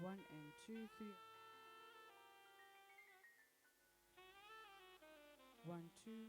One and two, three. One, two.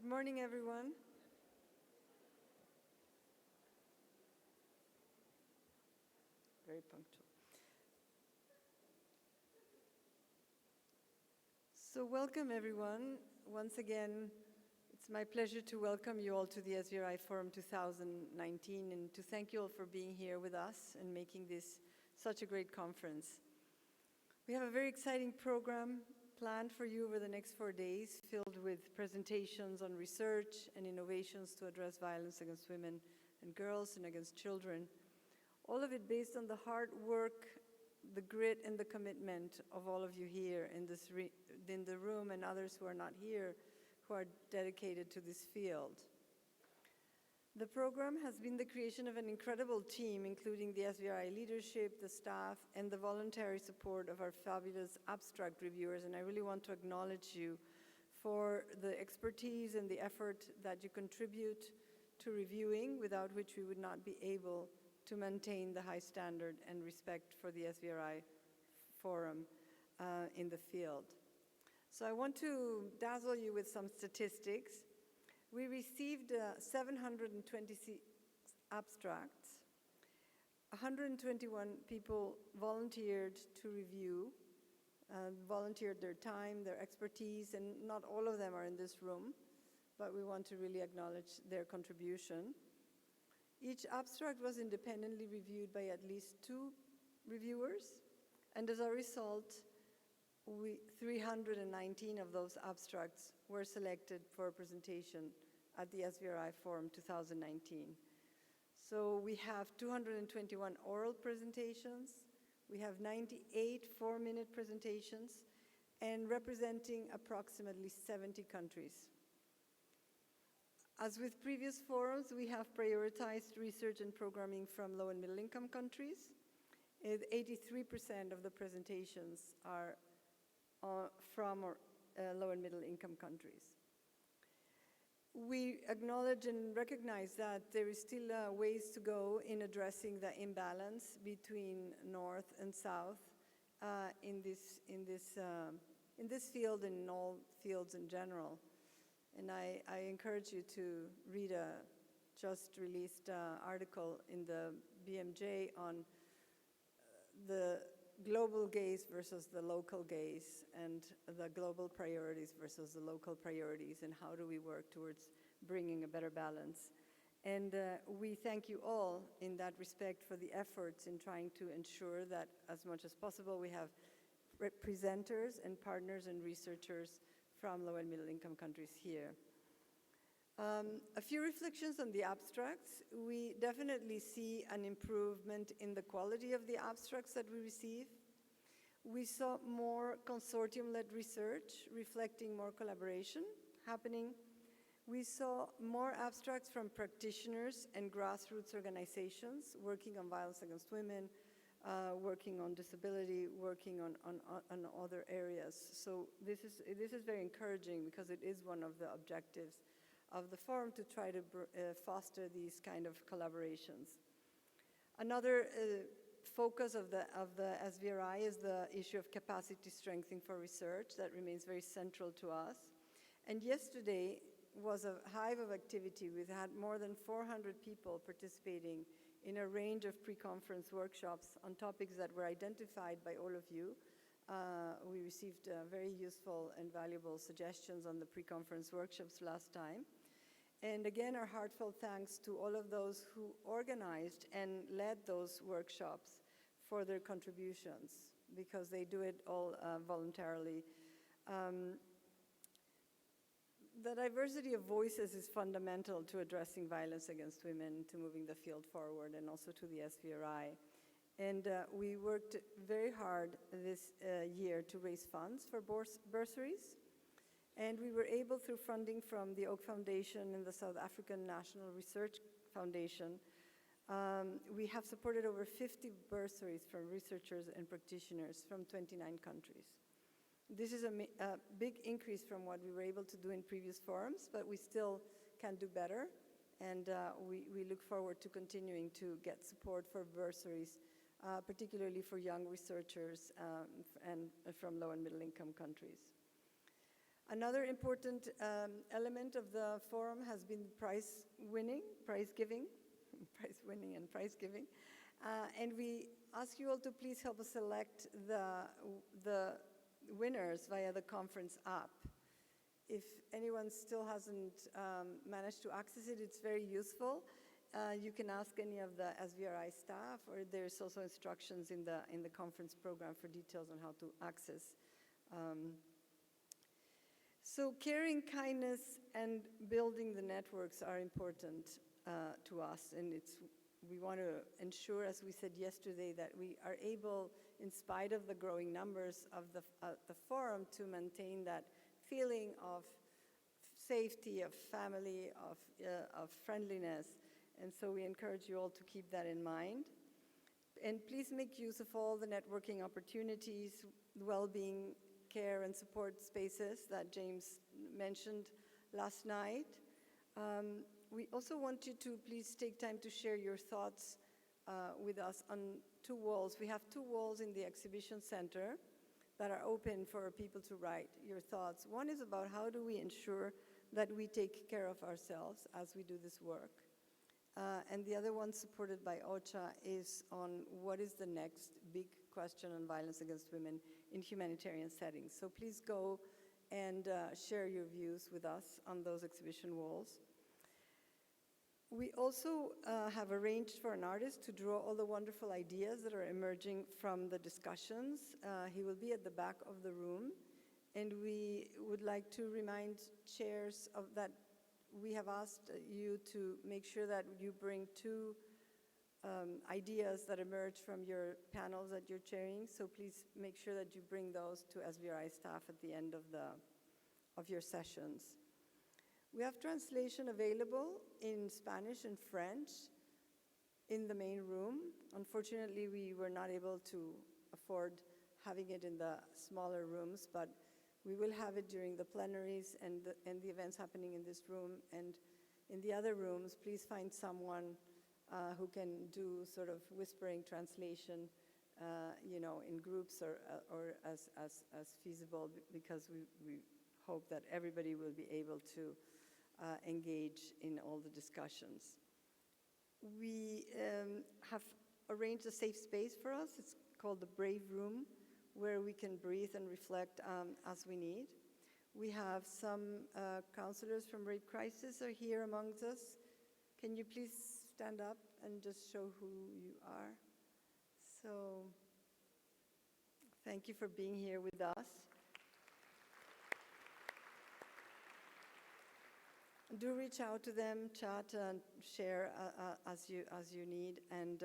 morning, everyone. Very punctual. So welcome, everyone. Once again, it's my pleasure to welcome you all to the SVRI Forum 2019 and to thank you all for being here with us and making this such a great conference. We have a very exciting program planned for you over the next 4 days, filled with presentations on research and innovations to address violence against women and girls and against children. All of it based on the hard work, the grit, and the commitment of all of you here in the room and others who are not here, who are dedicated to this field. The program has been the creation of an incredible team, including the SVRI leadership, the staff, and the voluntary support of our fabulous abstract reviewers. And I really want to acknowledge you for the expertise and the effort that you contribute to reviewing, without which we would not be able to maintain the high standard and respect for the SVRI forum in the field. So I want to dazzle you with some statistics. We received 726 abstracts. 121 people volunteered to review, volunteered their time, their expertise, and not all of them are in this room, but we want to really acknowledge their contribution. Each abstract was independently reviewed by at least 2 reviewers, and as a result, 319 of those abstracts were selected for presentation at the SVRI Forum 2019. So we have 221 oral presentations, we have 98 4-minute presentations, and representing approximately 70 countries. As with previous forums, we have prioritized research and programming from low and middle income countries. 83% of the presentations are from low and middle income countries. We acknowledge and recognize that there is still ways to go in addressing the imbalance between North and South in this field and in all fields in general. And I encourage you to read a just released article in the BMJ on the global gaze versus the local gaze, and the global priorities versus the local priorities, and how do we work towards bringing a better balance. And we thank you all in that respect for the efforts in trying to ensure that as much as possible we have presenters and partners and researchers from low and middle income countries here. A few reflections on the abstracts. We definitely see an improvement in the quality of the abstracts that we receive. We saw more consortium-led research, reflecting more collaboration happening. We saw more abstracts from practitioners and grassroots organizations working on violence against women, working on disability, working on other areas. So this is very encouraging, because it is one of the objectives of the forum to try to foster these kind of collaborations. Another focus of the SVRI is the issue of capacity strengthening for research. That remains very central to us. And yesterday was a hive of activity. We've had more than 400 people participating in a range of pre-conference workshops on topics that were identified by all of you. We received very useful and valuable suggestions on the pre-conference workshops last time. And again, our heartfelt thanks to all of those who organized and led those workshops for their contributions, because they do it all voluntarily. The diversity of voices is fundamental to addressing violence against women, to moving the field forward, and also to the SVRI. And we worked very hard this year to raise funds for bursaries. And we were able, through funding from the Oak Foundation and the South African National Research Foundation, we have supported over 50 bursaries from researchers and practitioners from 29 countries. This is a big increase from what we were able to do in previous forums, but we still can do better. And we look forward to continuing to get support for bursaries, particularly for young researchers and from low and middle income countries. Another important element of the forum has been prize winning and prize giving. And we ask you all to please help us select the winners via the conference app. If anyone still hasn't managed to access it, it's very useful. You can ask any of the SVRI staff, or there's also instructions in the conference program for details on how to access. So caring, kindness, and building the networks are important to us, and we want to ensure, as we said yesterday, that we are able, in spite of the growing numbers of the forum, to maintain that feeling of safety, of family, of friendliness. And so we encourage you all to keep that in mind. And please make use of all the networking opportunities, well-being, care, and support spaces that James mentioned last night. We also want you to please take time to share your thoughts with us on 2 walls. We have 2 walls in the exhibition center that are open for people to write your thoughts. One is about how do we ensure that we take care of ourselves as we do this work. And the other one, supported by OCHA, is on what is the next big question on violence against women in humanitarian settings. So please go and share your views with us on those exhibition walls. We also have arranged for an artist to draw all the wonderful ideas that are emerging from the discussions. He will be at the back of the room, and we would like to remind chairs of that. We have asked you to make sure that you bring 2 ideas that emerge from your panels that you're chairing. So please make sure that you bring those to SVRI staff at the end of your sessions. We have translation available in Spanish and French in the main room. Unfortunately, we were not able to afford having it in the smaller rooms, but we will have it during the plenaries and the events happening in this room. And in the other rooms, please find someone who can do sort of whispering translation, in groups or as feasible, because we hope that everybody will be able to engage in all the discussions. We have arranged a safe space for us. It's called the Brave Room, where we can breathe and reflect as we need. We have some counselors from Rape Crisis are here amongst us. Can you please stand up and just show who you are? So, thank you for being here with us. Do reach out to them, chat, and share as you need. And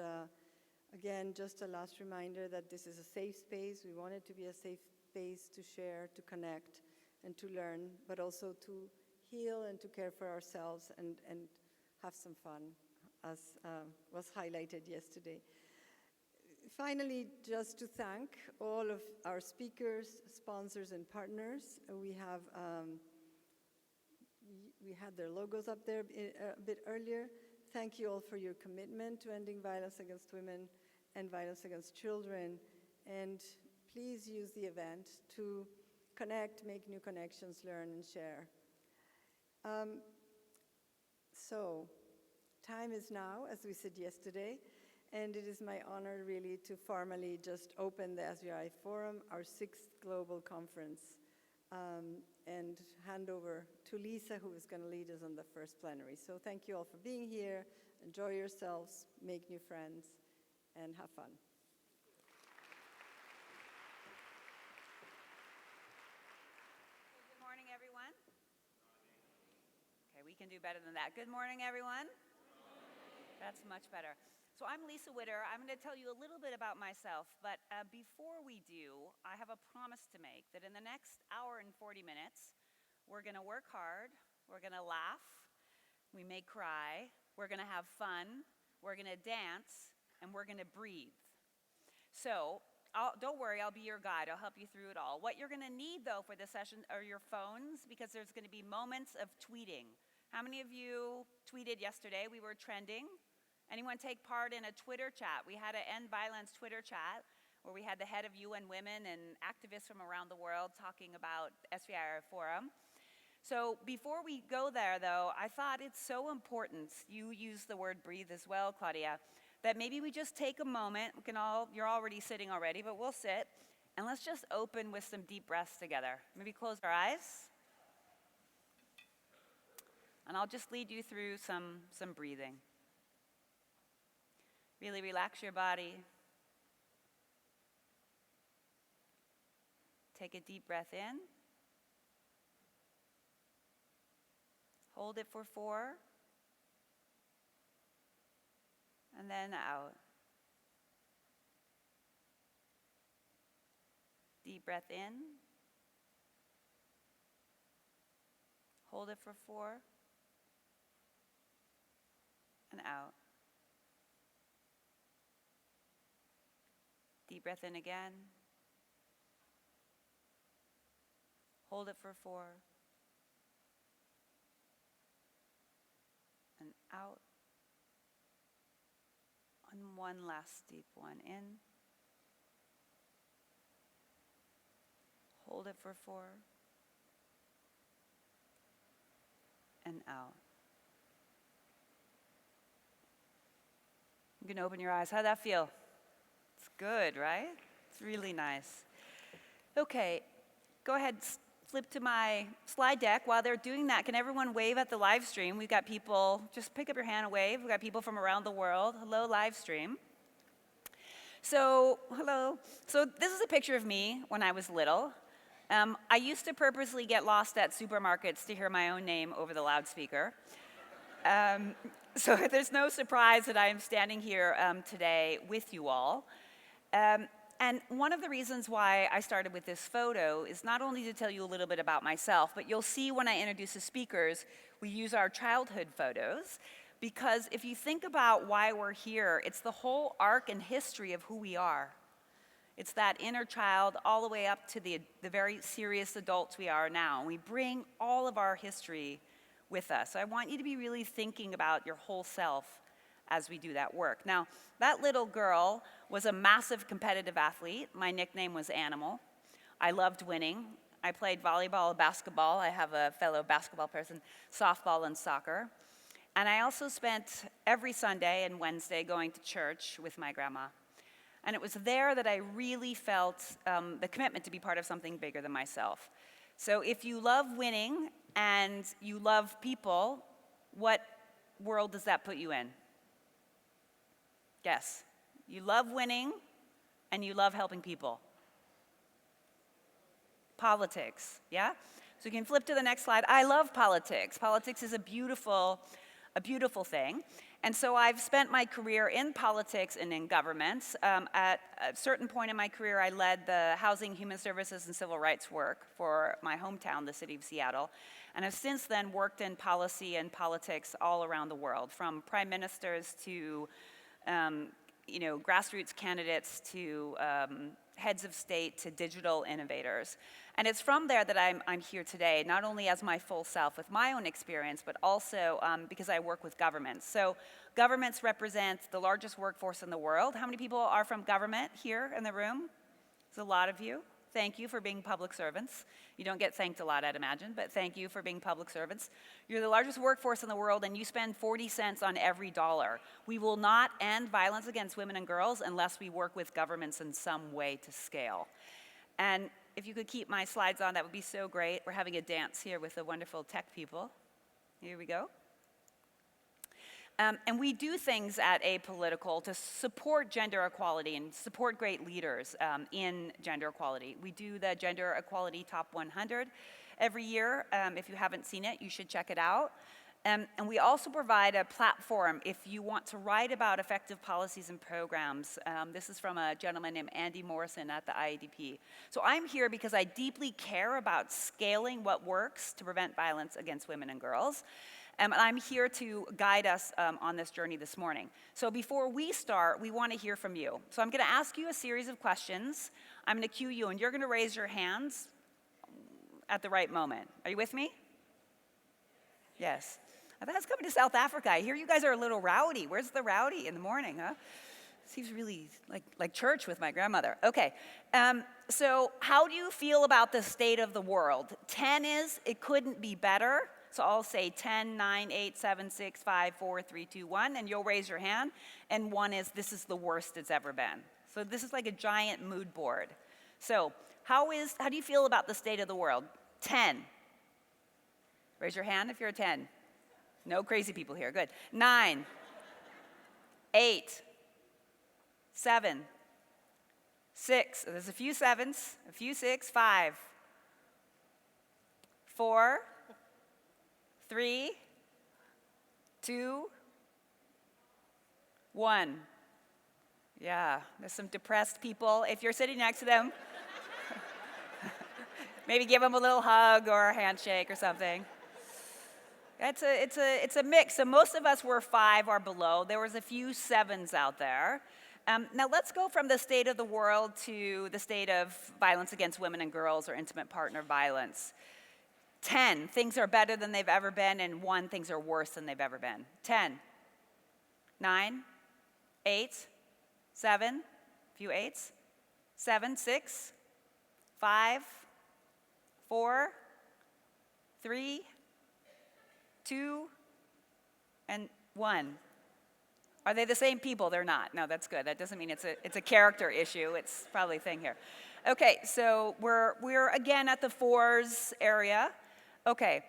again, just a last reminder that this is a safe space. We want it to be a safe space to share, to connect, and to learn, but also to heal and to care for ourselves and have some fun, as was highlighted yesterday. Finally, just to thank all of our speakers, sponsors, and partners. We had their logos up there a bit earlier. Thank you all for your commitment to ending violence against women and violence against children. And please use the event to connect, make new connections, learn, and share. So, time is now, as we said yesterday, and it is my honor really to formally just open the SVRI Forum, our 6th global conference, and hand over to Lisa, who is going to lead us on the first plenary. So thank you all for being here. Enjoy yourselves, make new friends, and have fun. Good morning, everyone. Okay, we can do better than that. Good morning, everyone. That's much better. So I'm Lisa Witter. I'm going to tell you a little bit about myself, but before we do, I have a promise to make that in the next hour and 40 minutes, we're going to work hard, we're going to laugh, we may cry, we're going to have fun, we're going to dance, and we're going to breathe. So don't worry, I'll be your guide. I'll help you through it all. What you're going to need, though, for this session are your phones, because there's going to be moments of tweeting. How many of you tweeted yesterday? We were trending. Anyone take part in a Twitter chat? We had an End Violence Twitter chat. where we had the head of UN Women and activists from around the world talking about SVRI Forum. So before we go there, though, I thought it's so important, you used the word breathe as well, Claudia, that maybe we just take a moment, you're already sitting already, but we'll sit, and let's just open with some deep breaths together. Maybe close our eyes. And I'll just lead you through some breathing. Really relax your body. Take a deep breath in. Hold it for 4. And then out. Deep breath in. Hold it for 4. And out. Deep breath in again. Hold it for 4. And out. And one last deep one in. Hold it for 4. And out. You can open your eyes. How'd that feel? It's good, right? It's really nice. Okay, go ahead, flip to my slide deck. While they're doing that, can everyone wave at the live stream? We've got people, just pick up your hand and wave. We've got people from around the world. Hello, live stream. So, hello. So this is a picture of me when I was little. I used to purposely get lost at supermarkets to hear my own name over the loudspeaker. So there's no surprise that I am standing here today with you all. And one of the reasons why I started with this photo is not only to tell you a little bit about myself, but you'll see when I introduce the speakers, we use our childhood photos, because if you think about why we're here, it's the whole arc and history of who we are. It's that inner child all the way up to the very serious adults we are now. And we bring all of our history with us. So I want you to be really thinking about your whole self as we do that work. Now, that little girl was a massive competitive athlete. My nickname was Animal. I loved winning. I played volleyball, basketball. I have a fellow basketball person, softball and soccer. And I also spent every Sunday and Wednesday going to church with my grandma. And it was there that I really felt the commitment to be part of something bigger than myself. So if you love winning and you love people, what world does that put you in? Yes. You love winning and you love helping people. Politics, yeah? So you can flip to the next slide. I love politics. Politics is a beautiful thing. And so I've spent my career in politics and in governments. At a certain point in my career, I led the housing, human services, and civil rights work for my hometown, the city of Seattle. And I've since then worked in policy and politics all around the world, from prime ministers to grassroots candidates to heads of state to digital innovators. And it's from there that I'm here today, not only as my full self with my own experience, but also because I work with governments. So governments represent the largest workforce in the world. How many people are from government here in the room? There's a lot of you. Thank you for being public servants. You don't get thanked a lot, I'd imagine, but thank you for being public servants. You're the largest workforce in the world, and you spend 40 cents on every dollar. We will not end violence against women and girls unless we work with governments in some way to scale. And if you could keep my slides on, that would be so great. We're having a dance here with the wonderful tech people. Here we go. And we do things at Apolitical to support gender equality and support great leaders in gender equality. We do the Gender Equality Top 100 every year. If you haven't seen it, you should check it out. And we also provide a platform if you want to write about effective policies and programs. This is from a gentleman named Andy Morrison at the IADP. So I'm here because I deeply care about scaling what works to prevent violence against women and girls. And I'm here to guide us on this journey this morning. So before we start, we want to hear from you. So I'm going to ask you a series of questions. I'm going to cue you, and you're going to raise your hands at the right moment. Are you with me? Yes. I thought I was coming to South Africa. I hear you guys are a little rowdy. Where's the rowdy in the morning, huh? Seems really like church with my grandmother. Okay, so how do you feel about the state of the world? 10 is, it couldn't be better. So I'll say 10, 9, 8, 7, 6, 5, 4, 3, 2, 1, and you'll raise your hand. And 1 is, this is the worst it's ever been. So this is like a giant mood board. So how do you feel about the state of the world? 10. Raise your hand if you're a 10. No crazy people here, good. 9, 8, 7, 6, there's a few 7s, a few 6, 5, 4, 3, 2, 1. Yeah, there's some depressed people. If you're sitting next to them, maybe give them a little hug or a handshake or something. It's a mix. So most of us were 5 or below. There was a few 7s out there. Now let's go from the state of the world to the state of violence against women and girls or intimate partner violence. 10, things are better than they've ever been, and 1, things are worse than they've ever been. 10, 9, 8, 7, few 8s, 7, 6, 5, 4, 3, 2, and 1. Are they the same people? They're not. No, that's good. That doesn't mean it's a character issue. It's probably a thing here. Okay, so we're again at the 4s area. Okay,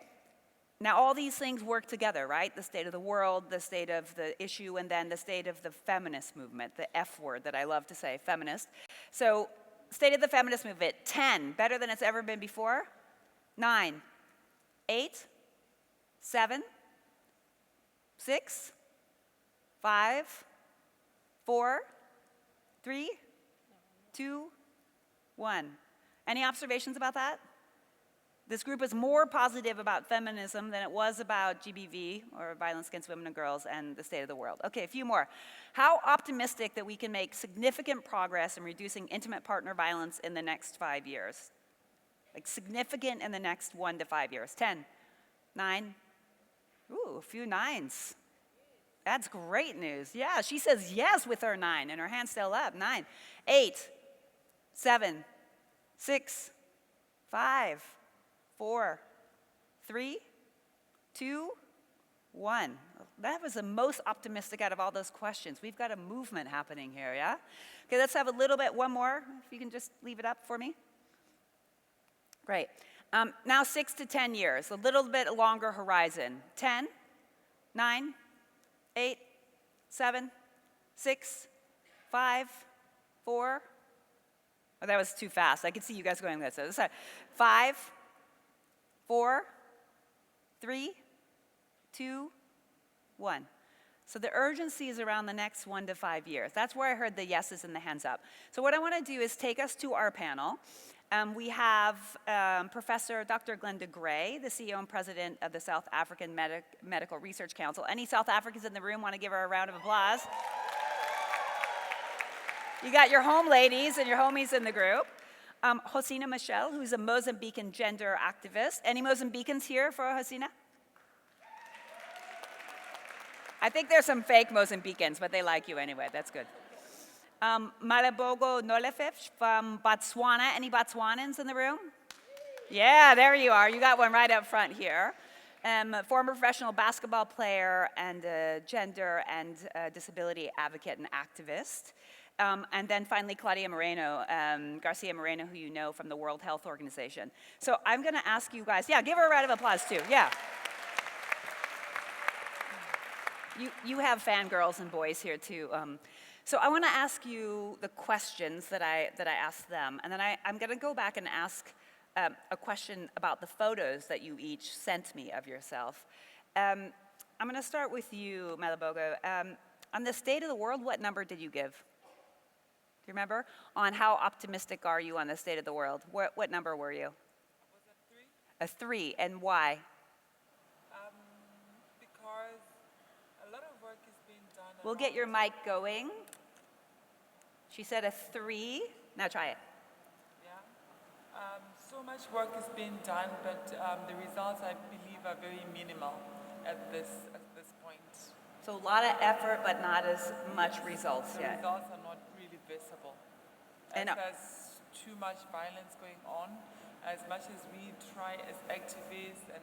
now all these things work together, right? The state of the world, the state of the issue, and then the state of the feminist movement, the F word that I love to say, feminist. So state of the feminist movement, 10, better than it's ever been before. 9, 8, 7, 6, 5, 4, 3, 2, 1. Any observations about that? This group is more positive about feminism than it was about GBV, or violence against women and girls, and the state of the world. Okay, a few more. How optimistic that we can make significant progress in reducing intimate partner violence in the next 5 years? Like significant in the next 1 to 5 years. 10, 9, ooh, a few 9s. That's great news. Yeah, she says yes with her 9, and her hand's still up. 9, 8, 7, 6, 5, 4, 3, 2, 1. That was the most optimistic out of all those questions. We've got a movement happening here, yeah? Okay, let's have a little bit, one more, if you can just leave it up for me. Great. Now 6 to 10 years, a little bit longer horizon. 10, 9, 8, 7, 6, 5, 4. Oh, that was too fast. I could see you guys going like this. 5, 4, 3, 2, 1. So the urgency is around the next 1 to 5 years. That's where I heard the yeses and the hands up. So what I want to do is take us to our panel. We have Professor Dr. Glenda Gray, the CEO and President of the South African Medical Research Council. Any South Africans in the room want to give her a round of applause? You got your home ladies and your homies in the group. Hosina Michel, who's a Mozambican gender activist. Any Mozambicans here for Hosina? I think there's some fake Mozambicans, but they like you anyway. That's good. Malabogo Nolefef from Botswana. Any Botswanans in the room? Yeah, there you are. You got one right up front here. A former professional basketball player and a gender and disability advocate and activist. And then finally, Claudia Moreno, Garcia Moreno, who you know from the World Health Organization. So I'm going to ask you guys, yeah, give her a round of applause too, yeah. You have fangirls and boys here too. So I want to ask you the questions that I asked them, and then I'm going to go back and ask a question about the photos that you each sent me of yourself. I'm going to start with you, Malabogo. On the state of the world, what number did you give? Do you remember? On how optimistic are you on the state of the world? What number were you? Was it 3? A 3, and why? Because a lot of work is being done. We'll get your mic going. She said a 3. Now try it. Yeah. So much work is being done, but the results, I believe, are very minimal at this point. So a lot of effort, but not as much results The yet. results are not really visible. And, As there's too much violence going on, as much as we try as activists and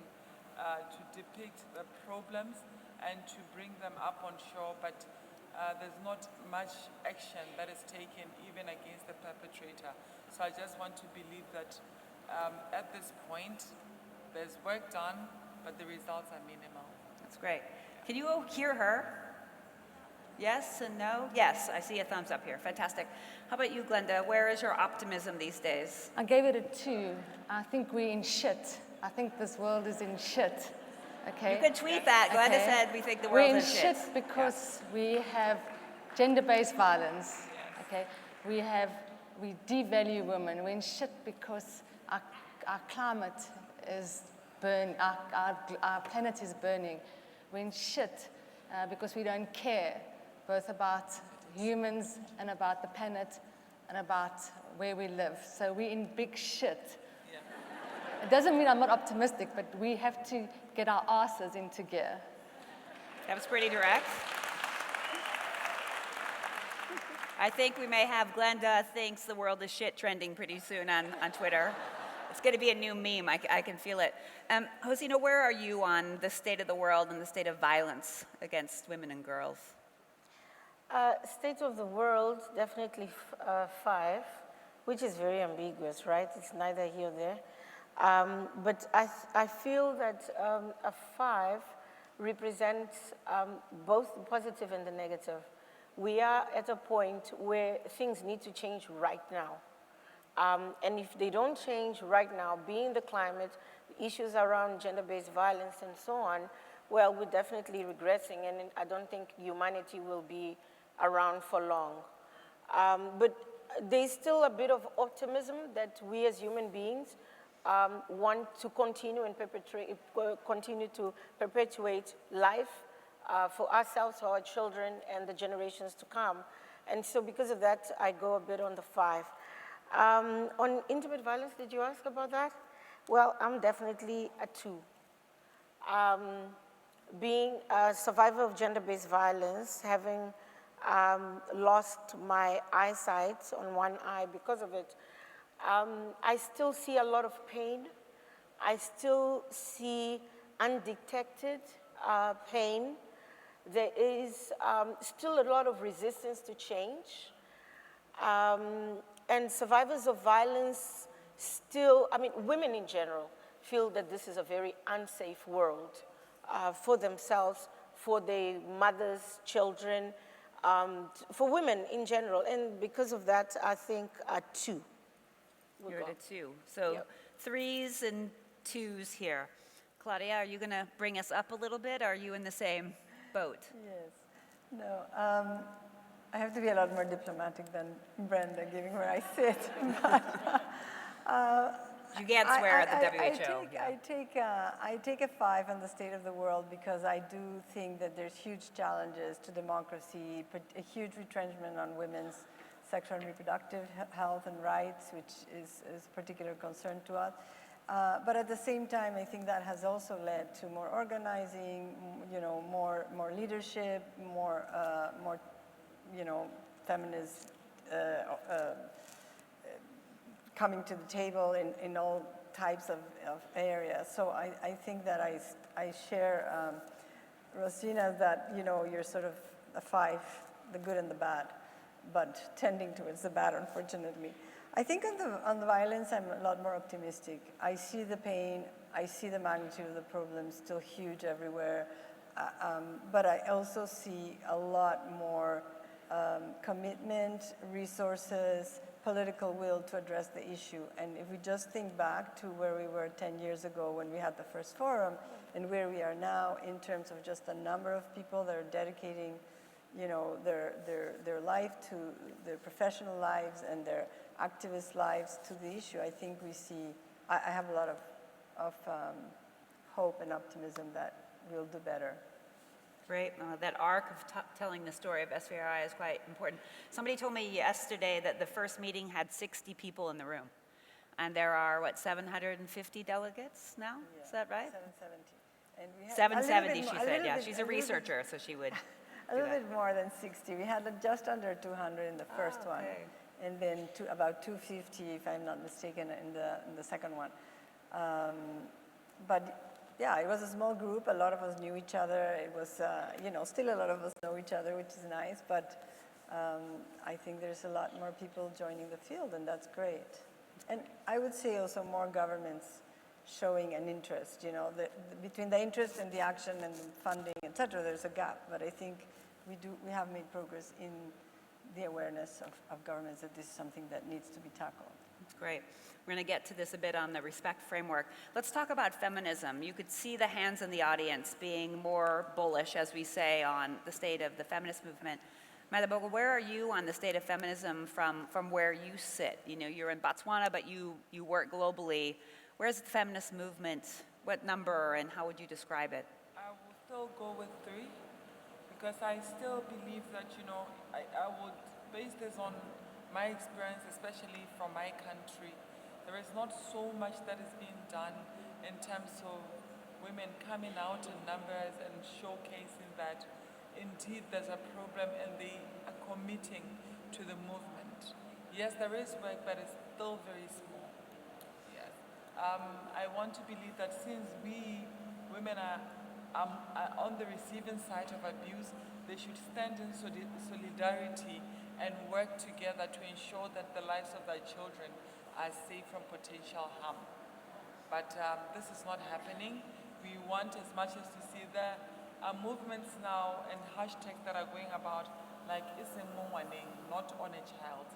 to depict the problems and to bring them up on shore, but there's not much action that is taken even against the perpetrator. So I just want to believe that at this point, there's work done, but the results are minimal. That's great. Can you hear her? Yes and no? Yes, I see a thumbs up here. Fantastic. How about you, Glenda? Where is your optimism these days? I gave it a 2. I think we're in shit. I think this world is in shit. Okay? You can tweet that. Glenda Okay. said we think the We're world in is shit because we have gender-based violence. Okay? We devalue women. We're in shit because our climate is our planet is burning. We're in shit because we don't care both about humans and about the planet and about where we live. So we're in big shit. It doesn't mean I'm not optimistic, but we have to get our asses into gear. That was pretty direct. I think we may have Glenda thinks the world is shit trending pretty soon on Twitter. It's going to be a new meme. I can feel it. Josina, where are you on the state of the world and the state of violence against women and girls? State of the world, definitely 5, which is very ambiguous, right? It's neither here or there. But I feel that a 5 represents both the positive and the negative. We are at a point where things need to change right now. And if they don't change right now, being the climate, the issues around gender-based violence and so on, well, we're definitely regressing, and I don't think humanity will be around for long. But there's still a bit of optimism that we as human beings want to continue and continue to perpetuate life for ourselves, for our children, and the generations to come. And so because of that, I go a bit on the 5. On intimate violence, did you ask about that? Well, I'm definitely a 2. Being a survivor of gender-based violence, having lost my eyesight on one eye because of it, I still see a lot of pain. I still see undetected pain. There is still a lot of resistance to change. And survivors of violence still, I mean, women in general, feel that this is a very unsafe world for themselves, for their mothers, children, for women in general. And because of that, I think a 2. You're at a 2. So Yep. 3s and 2s here. Claudia, are you going to bring us up a little bit, or are you in the same boat? Yes. No, I have to be a lot more diplomatic than Brenda, given where I sit. You can't swear at the WHO. I take a 5 on the state of the world because I do think that there's huge challenges to democracy, a huge retrenchment on women's sexual and reproductive health and rights, which is a particular concern to us. But at the same time, I think that has also led to more organizing, more leadership, more feminist coming to the table in all types of areas. So I think that I share Rosina that, you're sort of a 5, the good and the bad, but tending towards the bad, unfortunately. I think on the violence, I'm a lot more optimistic. I see the pain, I see the magnitude of the problem still huge everywhere, but I also see a lot more commitment, resources, political will to address the issue. And if we just think back to where we were 10 years ago when we had the first forum, and where we are now in terms of just the number of people that are dedicating, their life to their professional lives and their activist lives to the issue, I think we see, I have a lot of hope and optimism that we'll do better. Great. That arc of telling the story of SVRI is quite important. Somebody told me yesterday that the first meeting had 60 people in the room. And there are, 750 delegates now? Yeah, Is that right? 770. And we had 770, a she little bit said. Yeah, bit- she's a little bit- researcher, so she would. A little bit more than 60. We had just under 200 in the first one, and then about 250, if I'm not mistaken, in the second one. But yeah, it was a small group. A lot of us knew each other. It was, still a lot of us know each other, which is nice. But I think there's a lot more people joining the field, and that's great. And I would say also more governments showing an interest. Between the interest and the action and the funding, et cetera, there's a gap. But I think we have made progress in the awareness of governments that this is something that needs to be tackled. That's great. We're going to get to this a bit on the respect framework. Let's talk about feminism. You could see the hands in the audience being more bullish, as we say, on the state of the feminist movement. Madabogo, where are you on the state of feminism from where you sit? You're in Botswana, but you work globally. Where's the feminist movement? What number, and how would you describe it? I will still go with 3 because I still believe that, I would base this on my experience, especially from my country. There is not so much that is being done in terms of women coming out in numbers and showcasing that indeed there's a problem and they are committing to the movement. Yes, there is work, but it's still very small. Yes. I want to believe that since we women are on the receiving side of abuse, they should stand in solidarity and work together to ensure that the lives of their children are safe from potential harm. But this is not happening. We want as much as to see there are movements now and hashtags that are going about like "Isemongwane," not on a child.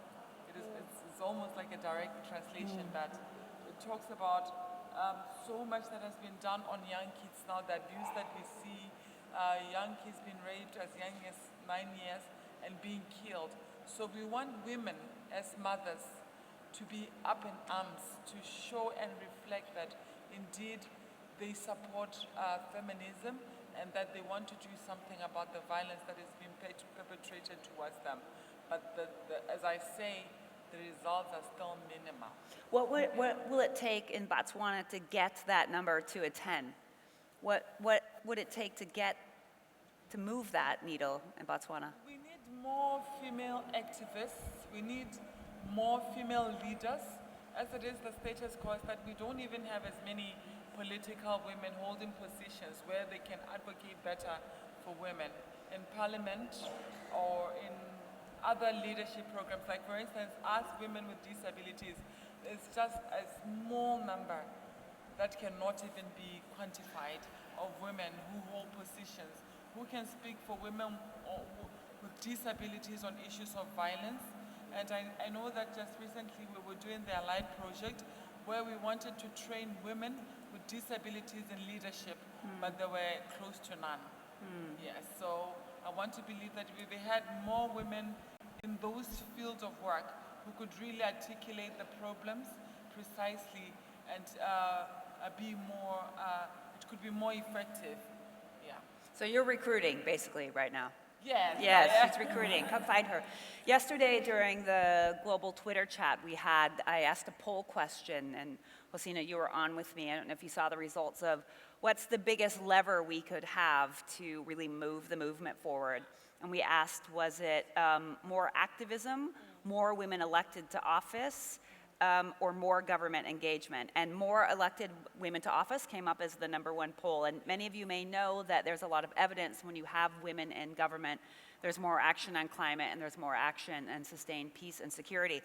It's almost like a direct translation that it talks about so much that has been done on young kids now, the abuse that we see, young kids being raped as young as 9 years and being killed. So we want women as mothers to be up in arms, to show and reflect that indeed they support feminism and that they want to do something about the violence that is being perpetrated towards them. But as I say, the results are still minimal. What will it take in Botswana to get that number to a 10? What would it take to move that needle in Botswana? We need more female activists. We need more female leaders. As it is, the status quo is that we don't even have as many political women holding positions where they can advocate better for women in parliament or in other leadership programs. Like for instance, us women with disabilities, it's just a small number that cannot even be quantified of women who hold positions, who can speak for women with disabilities on issues of violence. And I know that just recently we were doing the Allied project where we wanted to train women with disabilities in leadership, but there were close to none. Yes, so I want to believe that if we had more women in those fields of work who could really articulate the problems precisely and be more, it could be more effective. Yeah. So you're recruiting basically right now? Yes. Yes, she's recruiting. Come find her. Yesterday during the global Twitter chat I asked a poll question, and Hosina, you were on with me. I don't know if you saw the results of what's the biggest lever we could have to really move the movement forward. And we asked, was it more activism, more women elected to office, or more government engagement? And more elected women to office came up as the #1 poll. And many of you may know that there's a lot of evidence when you have women in government, there's more action on climate and there's more action and sustained peace and security.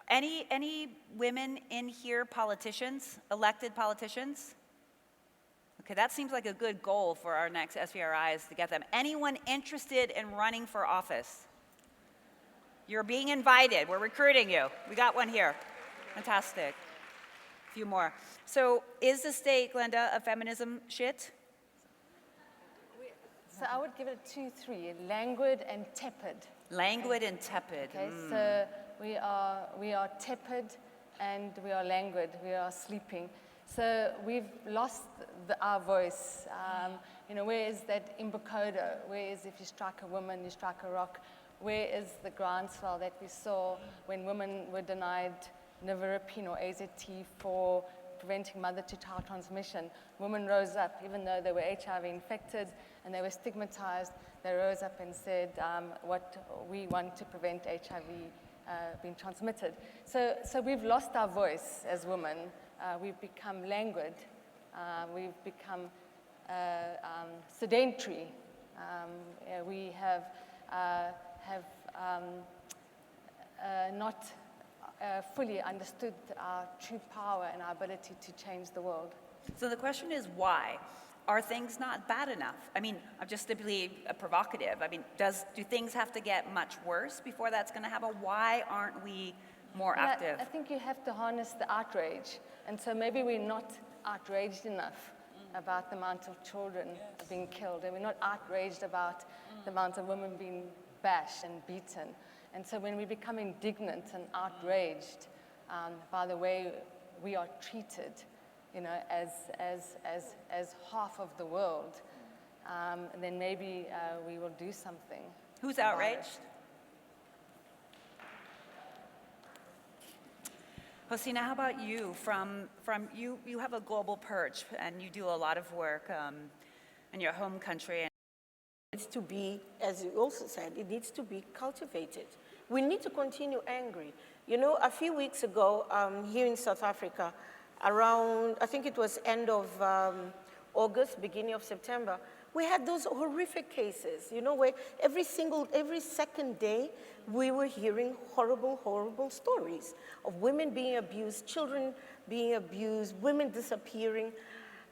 Any women in here, politicians, elected politicians? Okay, that seems like a good goal for our next SVRI is to get them. Anyone interested in running for office? You're being invited. We're recruiting you. We got one here. Fantastic. A few more. So is the state, Glenda, of feminism shit? So I would give it a 2-3, languid and tepid. Languid and tepid. Okay, so we are tepid and we are languid, we are sleeping. So we've lost our voice. Where is that Imbokodo? Where is if you strike a woman, you strike a rock? Where is the groundswell that we saw when women were denied Nivarapine or AZT for preventing mother-to-child transmission, women rose up, even though they were HIV infected and they were stigmatized, they rose up and said, what we want to prevent HIV being transmitted. So we've lost our voice as women. We've become languid. We've become sedentary. We have not fully understood our true power and our ability to change the world. So the question is why? Are things not bad enough? I mean, I'm just simply provocative. I mean, do things have to get much worse before that's going to happen? Why aren't we more active? I think you have to harness the outrage. And so maybe we're not outraged enough about the amount of children being killed, and we're not outraged about the amount of women being bashed and beaten. And so when we become indignant and outraged by the way we are treated, you know, as half of the world, then maybe we will do something. Who's outraged? Hosina, how about you? You have a global perch, and you do a lot of work in your home country. It needs to be, as you also said, it needs to be cultivated. We need to continue angry. You know, a few weeks ago, here in South Africa, around, I think it was end of August, beginning of September, we had those horrific cases, you know, where every second day, we were hearing horrible, horrible stories of women being abused, children being abused, women disappearing.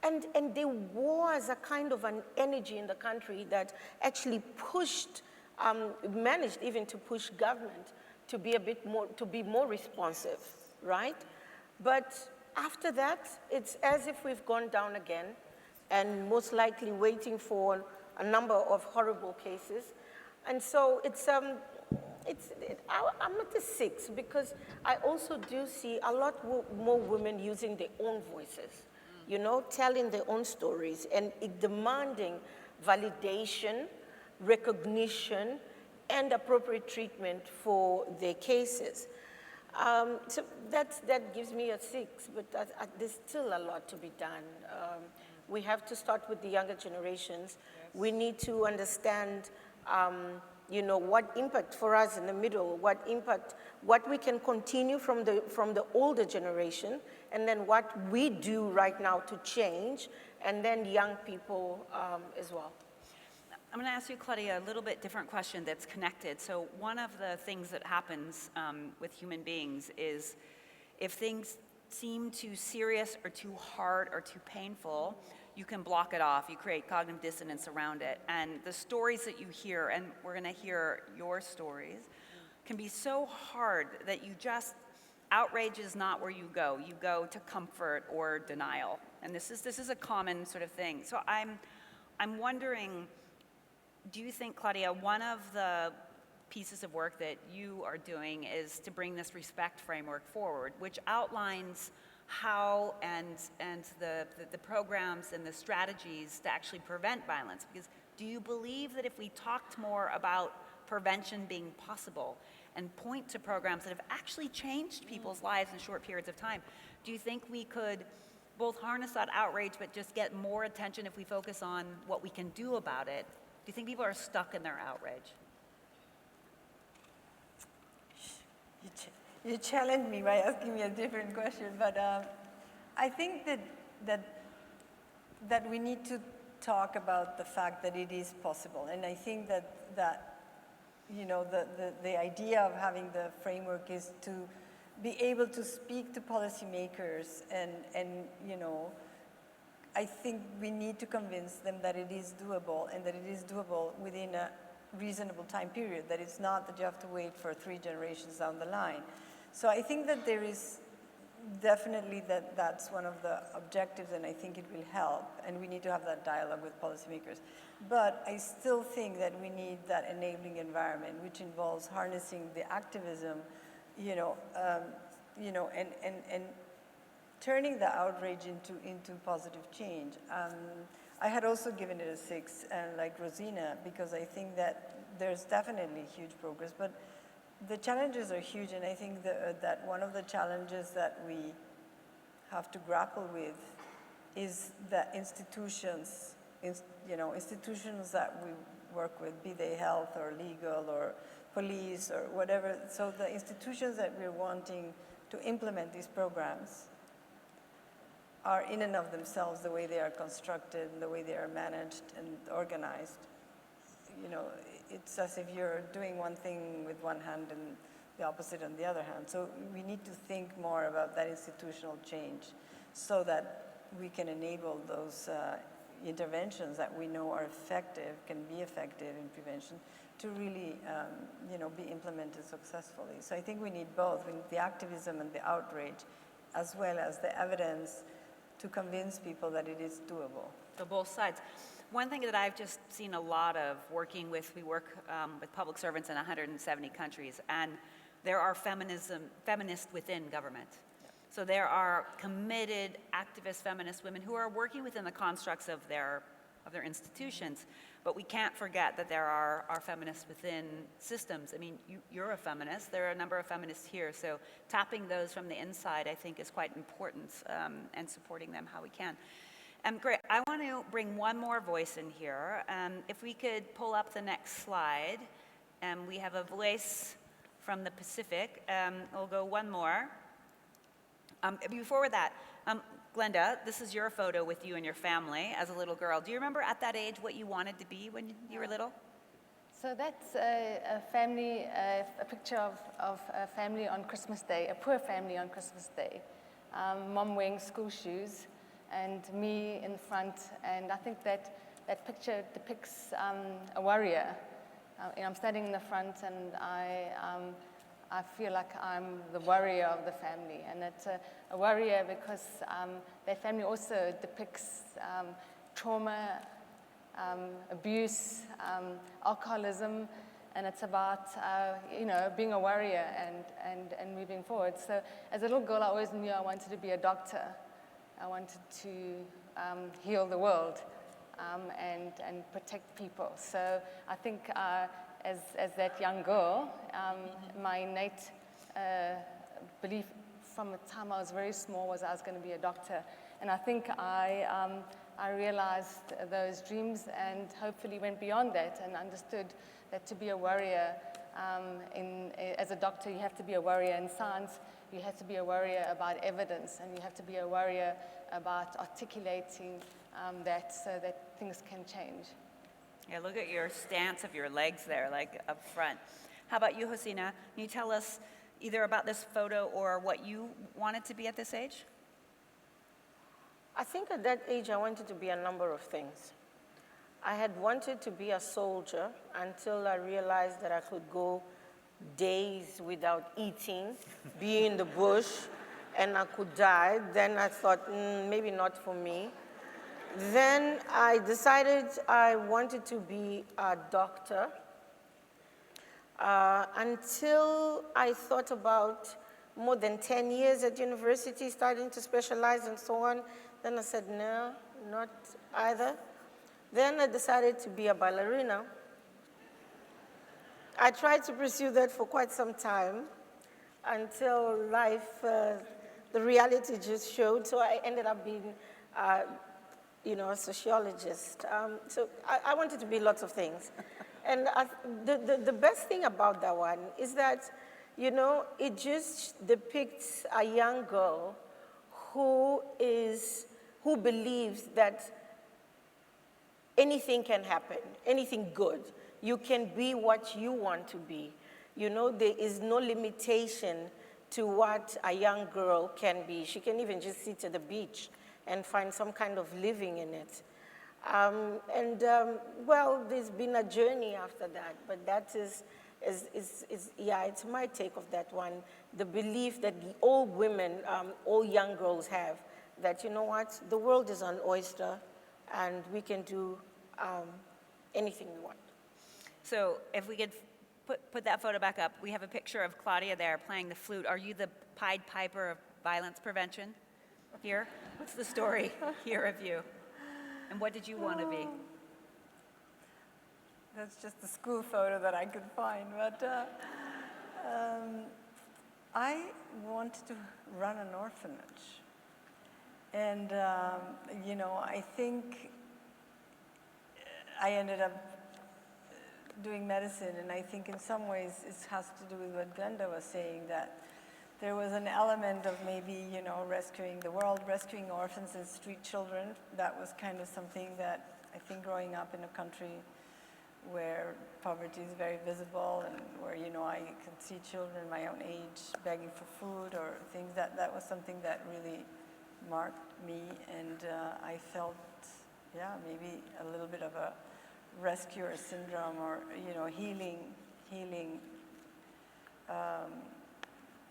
And there was a kind of an energy in the country that actually pushed, managed even to push government to be a bit more, to be more responsive, right? But after that, it's as if we've gone down again, and most likely waiting for a number of horrible cases. And so I'm at the 6 because I also do see a lot more women using their own voices, you know, telling their own stories and demanding validation, recognition, and appropriate treatment for their cases. So that gives me a 6, but there's still a lot to be done. We have to start with the younger generations. Yes. We need to understand, you know, what impact for us in the middle, what we can continue from the older generation, and then what we do right now to change, and then young people as well. I'm going to ask you, Claudia, a little bit different question that's connected. So one of the things that happens with human beings is if things seem too serious or too hard or too painful, you can block it off. You create cognitive dissonance around it. And the stories that you hear, and we're going to hear your stories, can be so hard that you just, outrage is not where you go. You go to comfort or denial. And this is a common sort of thing. So I'm wondering, do you think, Claudia, one of the pieces of work that you are doing is to bring this respect framework forward, which outlines how and the programs and the strategies to actually prevent violence? Because do you believe that if we talked more about prevention being possible and point to programs that have actually changed people's lives in short periods of time, do you think we could both harness that outrage but just get more attention if we focus on what we can do about it? Do you think people are stuck in their outrage? You challenged me by asking me a different question, but I think that we need to talk about the fact that it is possible, and I think that you know the idea of having the framework is to be able to speak to policymakers, and you know, I think we need to convince them that it is doable, and that it is doable within a reasonable time period, that it's not that you have to wait for 3 generations down the line. So I think that there is definitely that's one of the objectives, and I think it will help, and we need to have that dialogue with policymakers. But I still think that we need that enabling environment, which involves harnessing the activism, you know, and turning the outrage into positive change. I had also given it a 6, like Rosina, because I think that there's definitely huge progress, but the challenges are huge, and I think that one of the challenges that we have to grapple with is the institutions, institutions that we work with, be they health or legal or police or whatever. So the institutions that we're wanting to implement these programs are in and of themselves, the way they are constructed, the way they are managed and organized. It's as if you're doing one thing with one hand and the opposite on the other hand. So we need to think more about that institutional change so that we can enable those interventions that we know are effective, can be effective in prevention, to really be implemented successfully. So I think we need both. We need the activism and the outrage, as well as the evidence to convince people that it is doable. So both sides. One thing that I've just seen a lot of working with, we work with public servants in 170 countries, and there are feminists within government. Yeah. So there are committed, activist feminist women who are working within the constructs of their institutions, but we can't forget that there are feminists within systems. I mean, you're a feminist, there are a number of feminists here, so tapping those from the inside, I think, is quite important, and supporting them how we can. Great, I want to bring one more voice in here. If we could pull up the next slide. We have a voice from the Pacific. We'll go one more. Before that, Glenda, this is your photo with you and your family as a little girl. Do you remember at that age what you wanted to be when you were little? So that's a family, a picture of a family on Christmas Day, a poor family on Christmas Day. Mom wearing school shoes and me in front, and I think that picture depicts a warrior. I'm standing in the front, and I feel like I'm the warrior of the family, and it's a warrior because their family also depicts trauma, abuse, alcoholism, and it's about being a warrior and moving forward. So as a little girl, I always knew I wanted to be a doctor. I wanted to heal the world and protect people. So I think as that young girl, my innate belief from the time I was very small was I was going to be a doctor. And I think I realized those dreams and hopefully went beyond that and understood that to be a warrior as a doctor, you have to be a warrior in science. You have to be a warrior about evidence, and you have to be a warrior about articulating that so that things can change. Yeah, look at your stance of your legs there, like up front. How about you, Hosina? Can you tell us either about this photo or what you wanted to be at this age? I think at that age I wanted to be a number of things. I had wanted to be a soldier until I realized that I could go days without eating, be in the bush, and I could die. Then I thought, maybe not for me. Then I decided I wanted to be a doctor until I thought about more than 10 years at university, starting to specialize and so on. Then I said, no, not either. Then I decided to be a ballerina. I tried to pursue that for quite some time until life, the reality just showed. So I ended up being, a sociologist. So I wanted to be lots of things. And the best thing about that one is that, it just depicts a young girl who believes that anything can happen, anything good. You can be what you want to be. There is no limitation to what a young girl can be. She can even just sit at the beach and find some kind of living in it. There's been a journey after that, but that is it's my take of that one. The belief that all women, all young girls have, that the world is an oyster and we can do anything we want. So if we could put that photo back up, we have a picture of Claudia there playing the flute. Are you the Pied Piper of violence prevention here? What's the story here of you? And what did you want to be? That's just a school photo that I could find, but I wanted to run an orphanage. And, you know, I think I ended up doing medicine, and I think in some ways it has to do with what Glenda was saying, that there was an element of maybe, you know, rescuing the world, rescuing orphans and street children. That was kind of something that I think growing up in a country where poverty is very visible and where, you know, I can see children my own age begging for food or things, that was something that really marked me, and I felt, yeah, maybe a little bit of a rescuer syndrome, or, you know, healing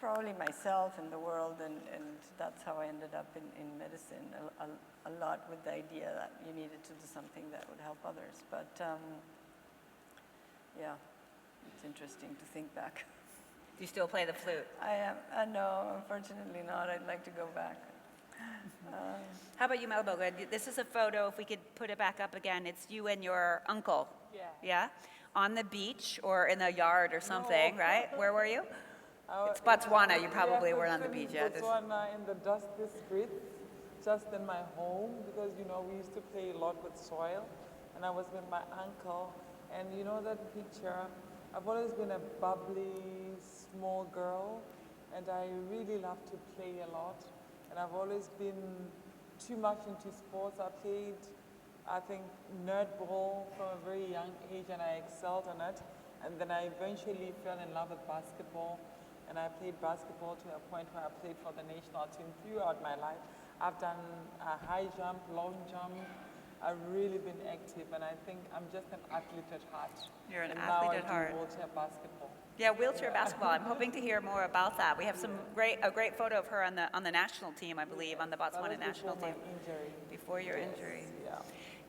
probably myself and the world, and that's how I ended up in medicine, a lot with the idea that you needed to do something that would help others. But yeah, it's interesting to think back. Do you still play the flute? I am, no, unfortunately not. I'd like to go back. How about you, Melboga? This is a photo, if we could put it back up again. It's you and your uncle. Yeah. Yeah? On the beach or in the yard or something, right? Where were you? It's Botswana. You probably were on the beach, yeah. Botswana in the dusty streets, just in my home, because, you know, we used to play a lot with soil, and I was with my uncle, and you know that picture, I've always been a bubbly, small girl, and I really love to play a lot, and I've always been too much into sports. I played, I think, netball from a very young age, and I excelled in it, and then I eventually fell in love with basketball, and I played basketball to a point where I played for the national team throughout my life. I've done a high jump, long jump. I've really been active, and I think I'm just an athlete at heart. You're an and athlete now at heart. I do wheelchair basketball. Yeah, wheelchair basketball. I'm hoping to hear more about that. We have a great photo of her on the national team, I believe, on the Botswana national team. Before your injury. Yeah.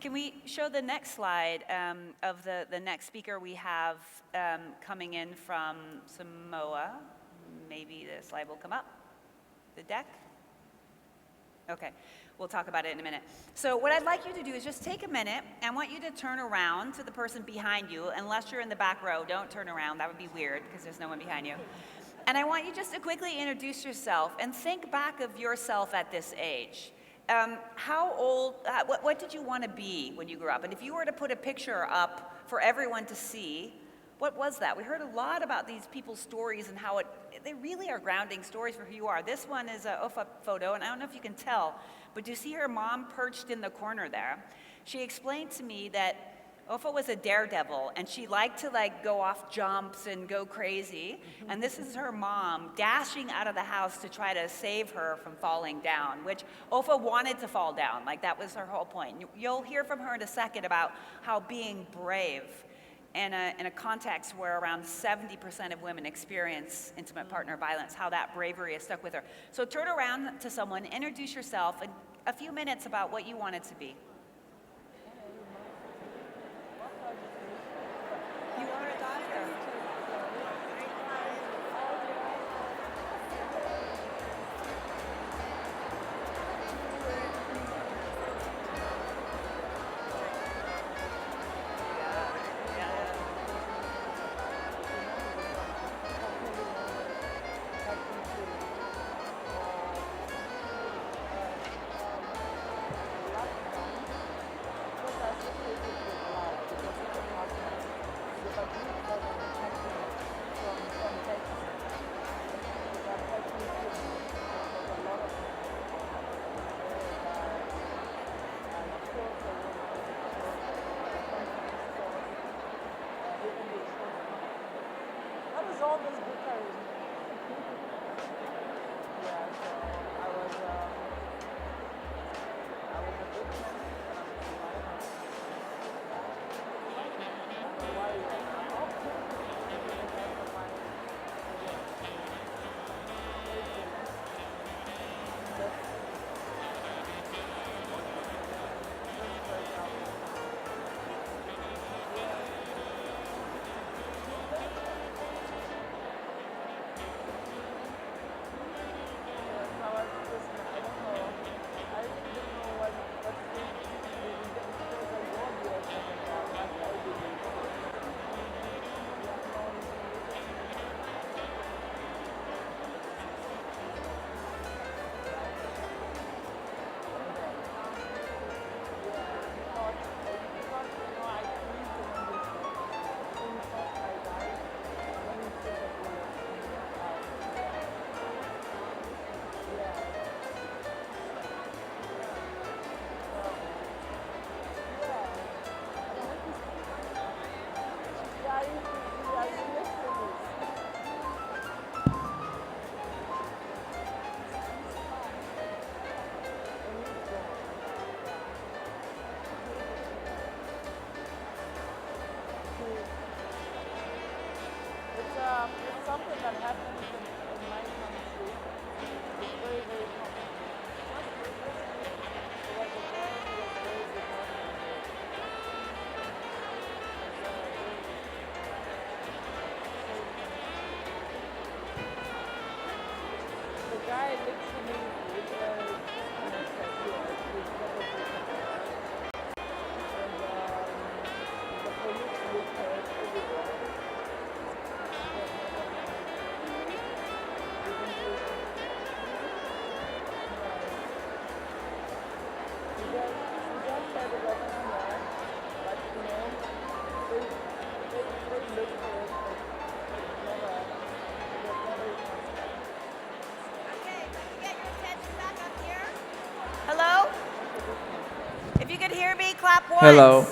Can we show the next slide of the next speaker we have coming in from Samoa? Maybe the slide will come up. The deck? Okay, we'll talk about it in a minute. So what I'd like you to do is just take a minute. I want you to turn around to the person behind you. Unless you're in the back row, don't turn around. That would be weird because there's no one behind you. And I want you just to quickly introduce yourself and think back of yourself at this age. How old, what did you want to be when you grew up? And if you were to put a picture up for everyone to see, what was that? We heard a lot about these people's stories and how they really are grounding stories for who you are. This one is a Ofa photo, and I don't know if you can tell, but do you see her mom perched in the corner there? She explained to me that Ofa was a daredevil, and she liked to go off jumps and go crazy. And this is her mom dashing out of the house to try to save her from falling down, which Ofa wanted to fall down. That was her whole point. You'll hear from her in a second about how being brave in a context where around 70% of women experience intimate partner violence, how that bravery is stuck with her. So turn around to someone, introduce yourself, and a few minutes about what you wanted to be. You are a doctor. hear me, clap once. Hello.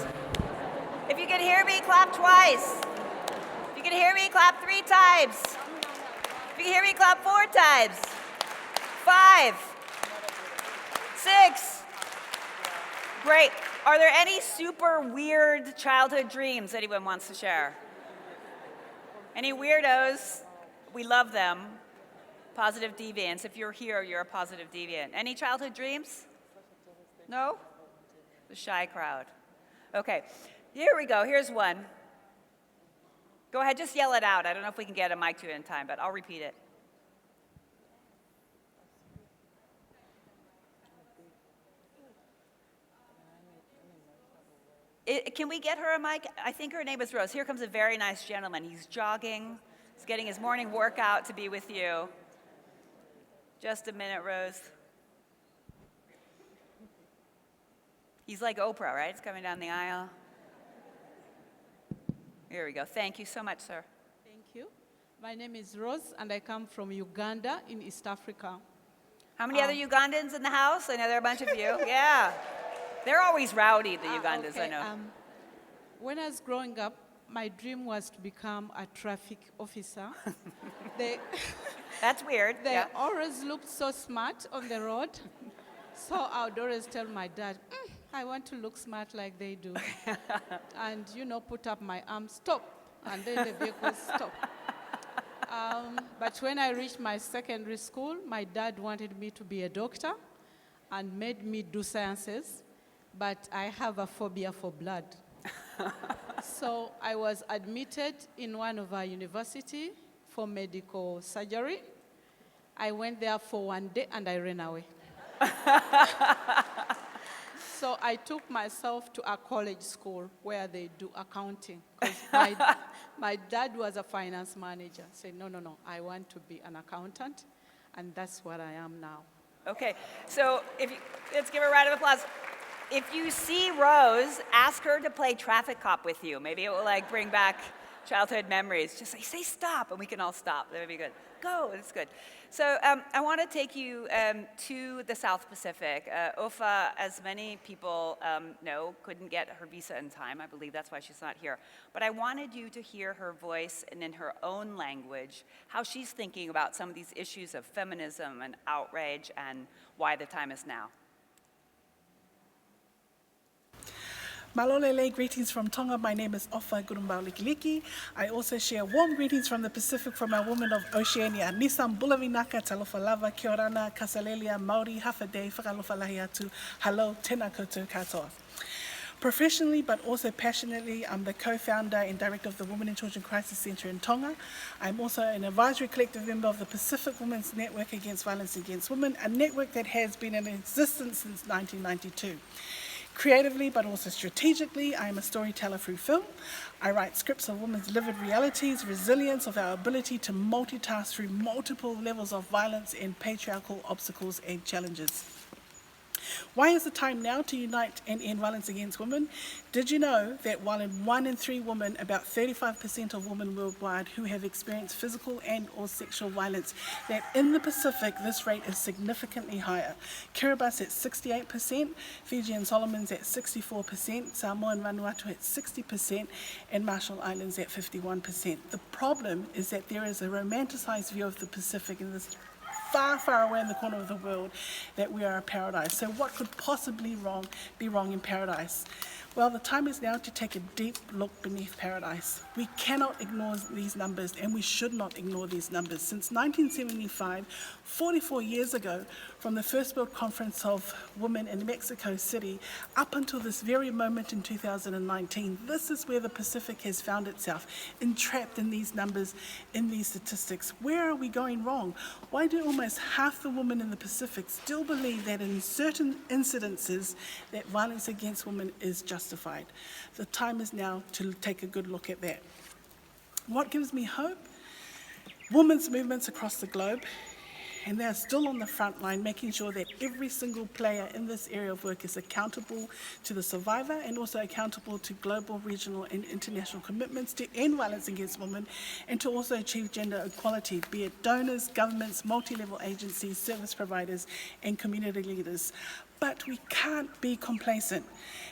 If you can hear me, clap twice. If you can hear me, clap 3 times. If you can hear me, clap 4 times. 5, 6. Great. Are there any super weird childhood dreams anyone wants to share? Any weirdos? We love them. Positive deviants. If you're here, you're a positive deviant. Any childhood dreams? No? The shy crowd. Okay. Here we go. Here's one. Go ahead, just yell it out. I don't know if we can get a mic to it in time, but I'll repeat it. Can we get her a mic? I think her name is Rose. Here comes a very nice gentleman. He's jogging. He's getting his morning workout to be with you. Just a minute, Rose. He's like Oprah, right? He's coming down the aisle. Here we go. Thank you so much, sir. Thank you. My name is Rose, and I come from Uganda in East Africa. How many other Ugandans in the house? I know there are a bunch of you. Yeah. They're always rowdy, the Ugandans, Okay, I know. when I was growing up, my dream was to become a traffic officer. they That's weird. they Yeah. always looked so smart on the road. So I would always tell my dad, I want to look smart like they do. And, put up my arm, stop. And then the vehicles stop. But when I reached my secondary school, my dad wanted me to be a doctor and made me do sciences. But I have a phobia for blood. So I was admitted in one of our university for medical surgery. I went there for 1 day and I ran away. So I took myself to a college school where they do accounting. Because my dad was a finance manager. I said, no, I want to be an accountant. And that's what I am now. Okay. So let's give her a round of applause. If you see Rose, ask her to play traffic cop with you. Maybe it will bring back childhood memories. Just say stop, and we can all stop. That would be good. Go, it's good. So I want to take you to the South Pacific. Ofa, as many people know, couldn't get her visa in time. I believe that's why she's not here. But I wanted you to hear her voice and in her own language, how she's thinking about some of these issues of feminism and outrage and why the time is now. Malolele, greetings from Tonga. My name is Ofa Gurumbau Likiliki. I also share warm greetings from the Pacific from our women of Oceania. Nisam Bulavinaka, Talofa Lava, Kia Orana, Kasalelia, Maori, Hafadei, Whakalofa Lahi Atu, Hello, Tēnā koutou katoa. Professionally, but also passionately, I'm the co-founder and director of the Women and Children Crisis Centre in Tonga. I'm also an advisory collective member of the Pacific Women's Network Against Violence Against Women, a network that has been in existence since 1992. Creatively, but also strategically, I am a storyteller through film. I write scripts of women's lived realities, resilience of our ability to multitask through multiple levels of violence and patriarchal obstacles and challenges. Why is the time now to unite and end violence against women? Did you know that while in 1 in 3 women, about 35% of women worldwide who have experienced physical and or sexual violence, that in the Pacific, this rate is significantly higher. Kiribati at 68%, Fiji and Solomons at 64%, Samoa and Vanuatu at 60%, and Marshall Islands at 51%. The problem is that there is a romanticized view of the Pacific in this far, far away in the corner of the world, that we are a paradise. So what could possibly be wrong in paradise? Well, the time is now to take a deep look beneath paradise. We cannot ignore these numbers, and we should not ignore these numbers. Since 1975, 44 years ago, from the First World Conference of Women in Mexico City, up until this very moment in 2019, this is where the Pacific has found itself, entrapped in these numbers, in these statistics. Where are we going wrong? Why do almost half the women in the Pacific still believe that in certain incidences that violence against women is justified? The time is now to take a good look at that. What gives me hope? Women's movements across the globe and they are still on the front line, making sure that every single player in this area of work is accountable to the survivor and also accountable to global, regional and international commitments to end violence against women and to also achieve gender equality, be it donors, governments, multi-level agencies, service providers and community leaders. But we can't be complacent.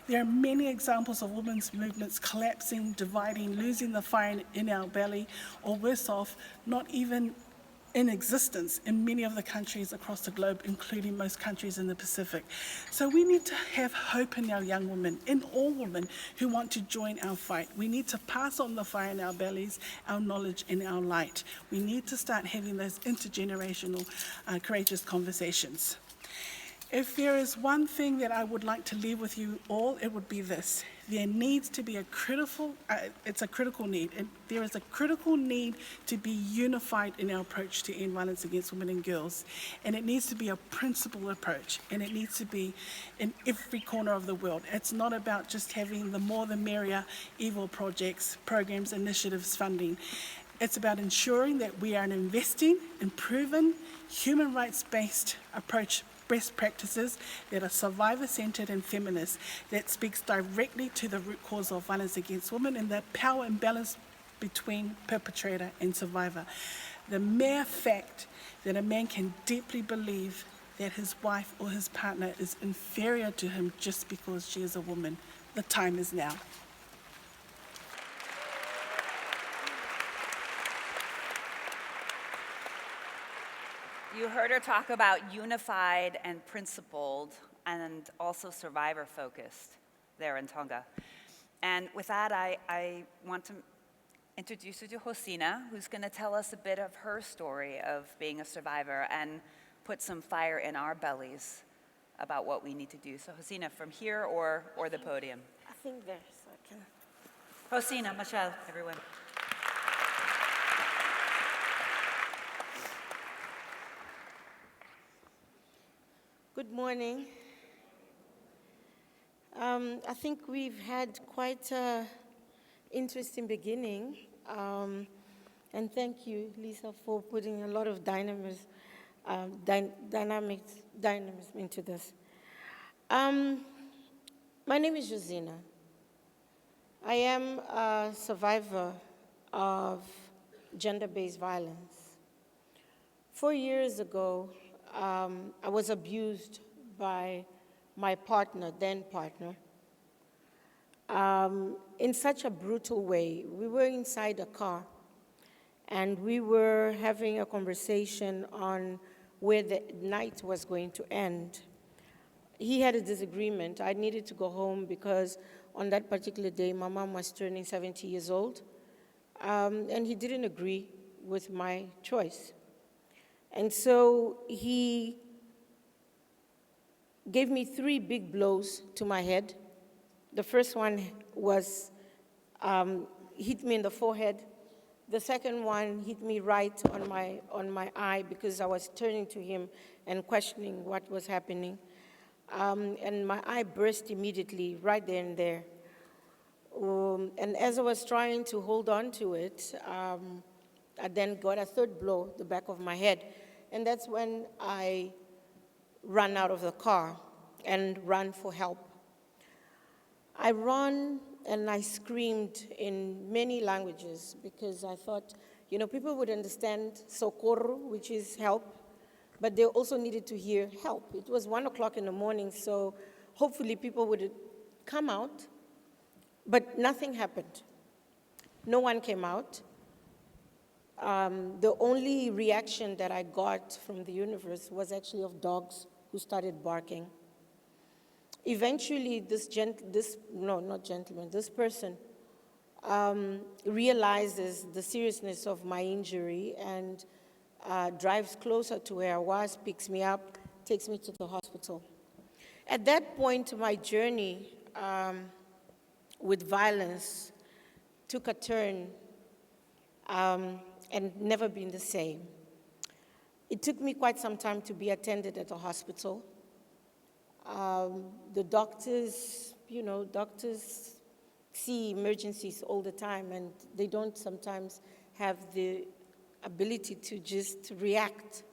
There are many examples of women's movements collapsing, dividing, losing the fire in our belly, or worse off, not even in existence in many of the countries across the globe, including most countries in the Pacific. So we need to have hope in our young women, in all women who want to join our fight. We need to pass on the fire in our bellies, our knowledge and our light. We need to start having those intergenerational, courageous conversations. If there is one thing that I would like to leave with you all, it would be this. There needs to be it's a critical need. There is a critical need to be unified in our approach to end violence against women and girls. And it needs to be a principled approach. And it needs to be in every corner of the world. It's not about just having the more the merrier evil projects, programs, initiatives, funding. It's about ensuring that we are investing in proven human rights-based approach best practices that are survivor-centered and feminist, that speaks directly to the root cause of violence against women and the power imbalance between perpetrator and survivor. The mere fact that a man can deeply believe that his wife or his partner is inferior to him just because she is a woman, the time is now. You heard her talk about unified and principled and also survivor-focused there in Tonga. And with that, I want to introduce you to Hosina, who's going to tell us a bit of her story of being a survivor and put some fire in our bellies about what we need to do. So Hosina, from here or the podium? I think there, so I can. Hosina, Michelle, everyone. Good morning. I think we've had quite an interesting beginning. And thank you, Lisa, for putting a lot of dynamism into this. My name is Josina. I am a survivor of gender-based violence. 4 years ago, I was abused by my partner, then partner, in such a brutal way. We were inside a car, and we were having a conversation on where the night was going to end. He had a disagreement. I needed to go home because on that particular day, my mom was turning 70 years old, and he didn't agree with my choice. And so he gave me 3 big blows to my head. The first one was, hit me in the forehead. The second one hit me right on my eye because I was turning to him and questioning what was happening. And my eye burst immediately, right there and there. And as I was trying to hold on to it, I then got a 3rd blow, the back of my head. And that's when I ran out of the car and ran for help. I ran and I screamed in many languages because I thought, people would understand socorro, which is help, but they also needed to hear help. It was 1 o'clock in the morning, so hopefully people would come out, but nothing happened. No one came out. The only reaction that I got from the universe was actually of dogs who started barking. Eventually, this person realizes the seriousness of my injury and drives closer to where I was, picks me up, takes me to the hospital. At that point, my journey with violence took a turn and never been the same. It took me quite some time to be attended at the hospital. The doctors, doctors see emergencies all the time, and they don't sometimes have the ability to just react.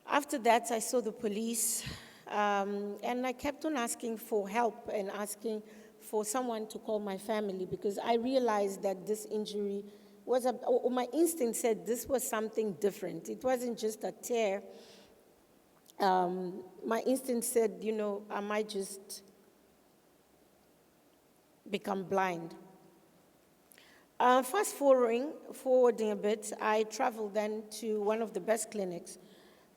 After that, I saw the police, and I kept on asking for help and asking for someone to call my family, because I realized that this injury was, or my instinct said this was something different. It wasn't just a tear. My instinct said, you know, I might just become blind. Fast forwarding a bit, I traveled then to one of the best clinics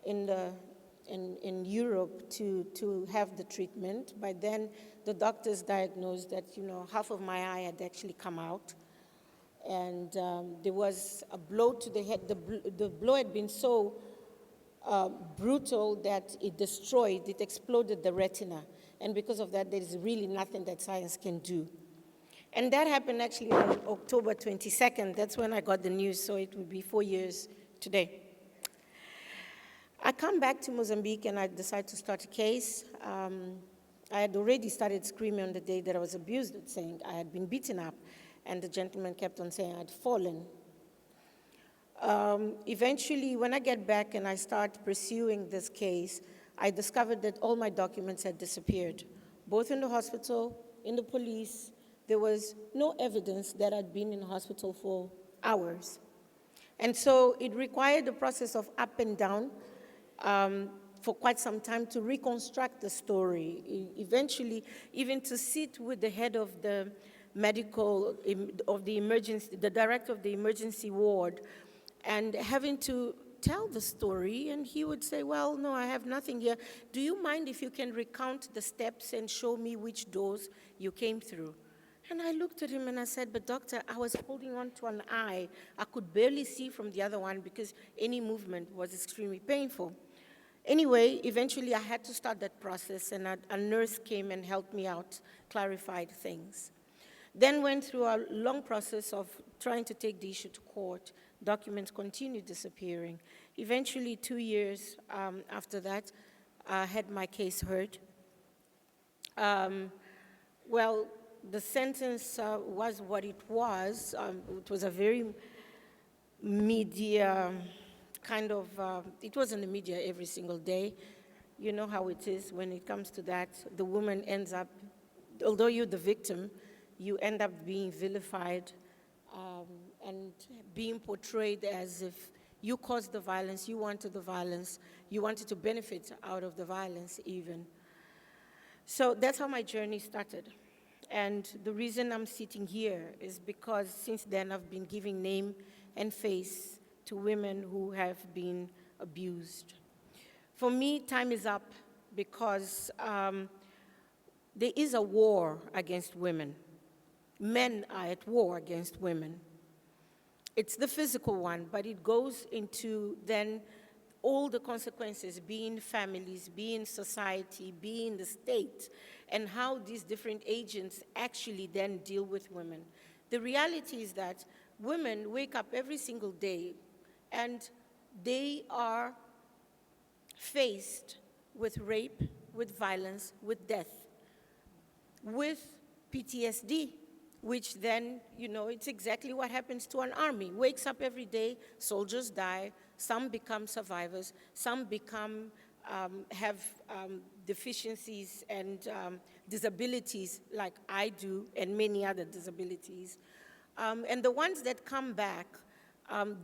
in Europe to have the treatment. By then, the doctors diagnosed that, you know, half of my eye had actually come out. And there was a blow to the head. The blow had been so brutal that it exploded the retina. And because of that, there is really nothing that science can do. And that happened actually on October 22nd. That's when I got the news, so it will be 4 years today. I come back to Mozambique and I decide to start a case. I had already started screaming on the day that I was abused, saying I had been beaten up, and the gentleman kept on saying I had fallen. Eventually, when I get back and I start pursuing this case, I discovered that all my documents had disappeared, both in the hospital, in the police. There was no evidence that I'd been in the hospital for hours. And so it required a process of up and down for quite some time to reconstruct the story. Eventually, even to sit with the head of the the director of the emergency ward, and having to tell the story, and he would say, well, no, I have nothing here. Do you mind if you can recount the steps and show me which doors you came through? And I looked at him and I said, but doctor, I was holding on to an eye. I could barely see from the other one because any movement was extremely painful. Anyway, eventually I had to start that process, and a nurse came and helped me out, clarified things. Then went through a long process of trying to take the issue to court. Documents continued disappearing. Eventually, 2 years after that, I had my case heard. Well, the sentence was what it was. It was a very media kind of, it was in the media every single day. You know how it is when it comes to that. The woman ends up, although you're the victim, you end up being vilified and being portrayed as if you caused the violence, you wanted to benefit out of the violence even. So that's how my journey started. And the reason I'm sitting here is because since then I've been giving name and face to women who have been abused. For me, time is up because there is a war against women. Men are at war against women. It's the physical one, but it goes into then all the consequences, be in families, be in society, be in the state, and how these different agents actually then deal with women. The reality is that women wake up every single day and they are faced with rape, with violence, with death, with PTSD, which then, you know, it's exactly what happens to an army. Wakes up every day, soldiers die, some become survivors, some have deficiencies and disabilities like I do, and many other disabilities. And the ones that come back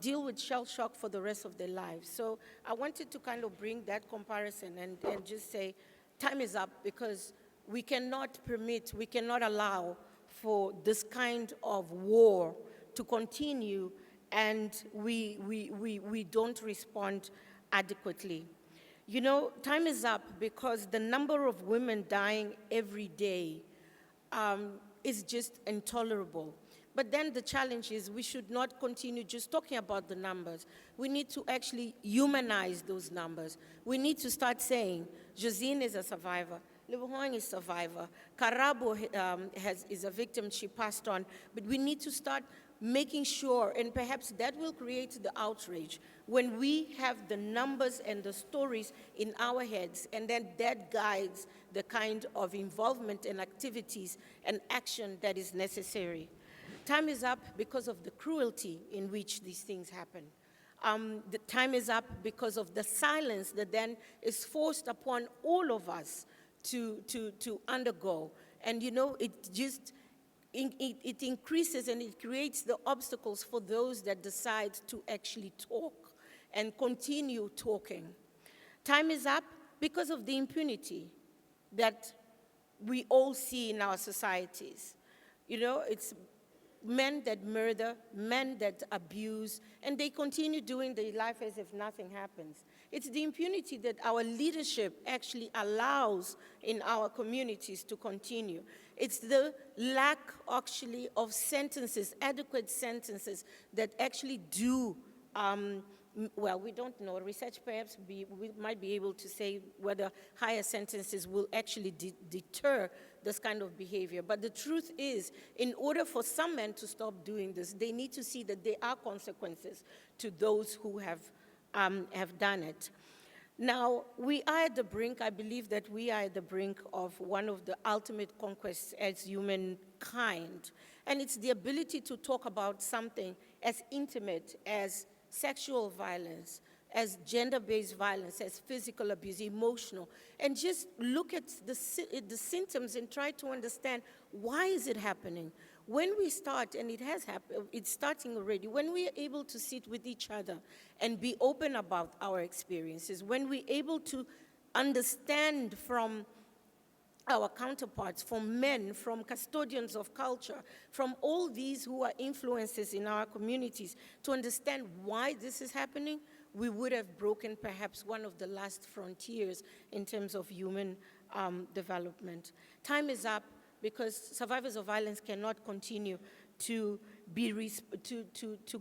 deal with shell shock for the rest of their lives. So I wanted to kind of bring that comparison and just say, time is up, because we cannot allow for this kind of war to continue, and we don't respond adequately. You know, time is up because the number of women dying every day is just intolerable. But then the challenge is we should not continue just talking about the numbers. We need to actually humanize those numbers. We need to start saying, Josine is a survivor, Lebohang is a survivor, Karabo is a victim, she passed on. But we need to start making sure, and perhaps that will create the outrage, when we have the numbers and the stories in our heads, and then that guides the kind of involvement and activities and action that is necessary. Time is up because of the cruelty in which these things happen. The time is up because of the silence that then is forced upon all of us to undergo. And you know, it just, it increases and it creates the obstacles for those that decide to actually talk and continue talking. Time is up because of the impunity that we all see in our societies. You know, it's men that murder, men that abuse, and they continue doing their life as if nothing happens. It's the impunity that our leadership actually allows in our communities to continue. It's the lack, actually, of sentences, adequate sentences that actually do, well, we don't know. Research perhaps we might be able to say whether higher sentences will actually deter this kind of behavior. But the truth is, in order for some men to stop doing this, they need to see that there are consequences to those who have done it. Now, we are at the brink, I believe that we are at the brink of one of the ultimate conquests as humankind. And it's the ability to talk about something as intimate as sexual violence, as gender-based violence, as physical abuse, emotional, and just look at the symptoms and try to understand why is it happening. When we start, and it has happened, it's starting already, when we are able to sit with each other and be open about our experiences, when we're able to understand from our counterparts, from men, from custodians of culture, from all these who are influences in our communities, to understand why this is happening, we would have broken perhaps one of the last frontiers in terms of human development. Time is up because survivors of violence cannot continue to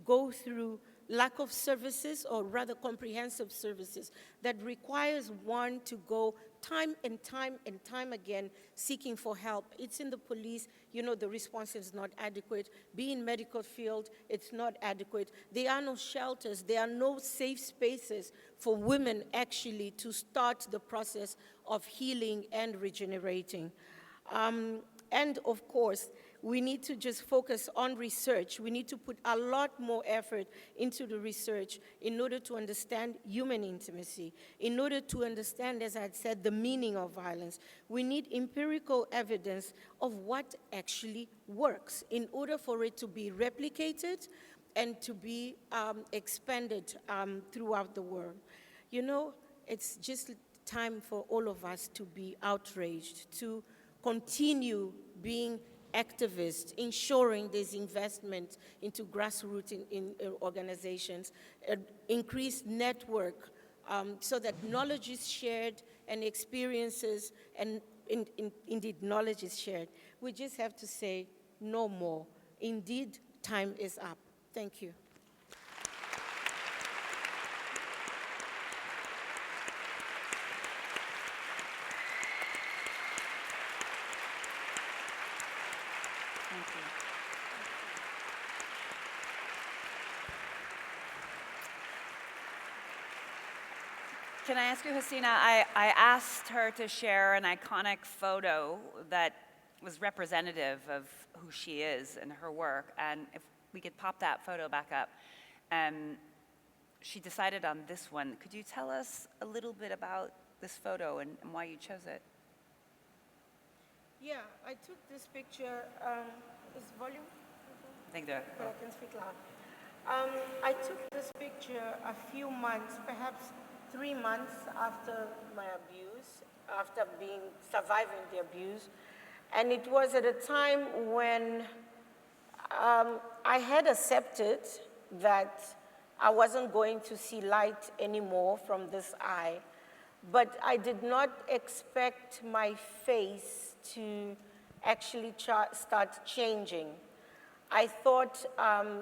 go through lack of services, or rather comprehensive services, that requires one to go time and time and time again seeking for help. It's in the police, you know, the response is not adequate. Be in medical field, it's not adequate. There are no shelters, there are no safe spaces for women actually to start the process of healing and regenerating. And of course, we need to just focus on research. We need to put a lot more effort into the research in order to understand human intimacy, in order to understand, as I had said, the meaning of violence. We need empirical evidence of what actually works in order for it to be replicated and to be expanded throughout the world. You know, it's just time for all of us to be outraged, to continue being activists, ensuring there's investment into grassroots in organizations, increased network so that knowledge is shared and experiences, and indeed knowledge is shared. We just have to say no more. Indeed, time is up. Thank you. Can I ask you, Hasina, I asked her to share an iconic photo that was representative of who she is and her work, and if we could pop that photo back up. She decided on this one. Could you tell us a little bit about this photo and why you chose it? Yeah, I took this picture, is volume? I think that. But I can speak loud. I took this picture a few months, perhaps 3 months after my abuse, after surviving the abuse. And it was at a time when I had accepted that I wasn't going to see light anymore from this eye, but I did not expect my face to actually start changing. I thought,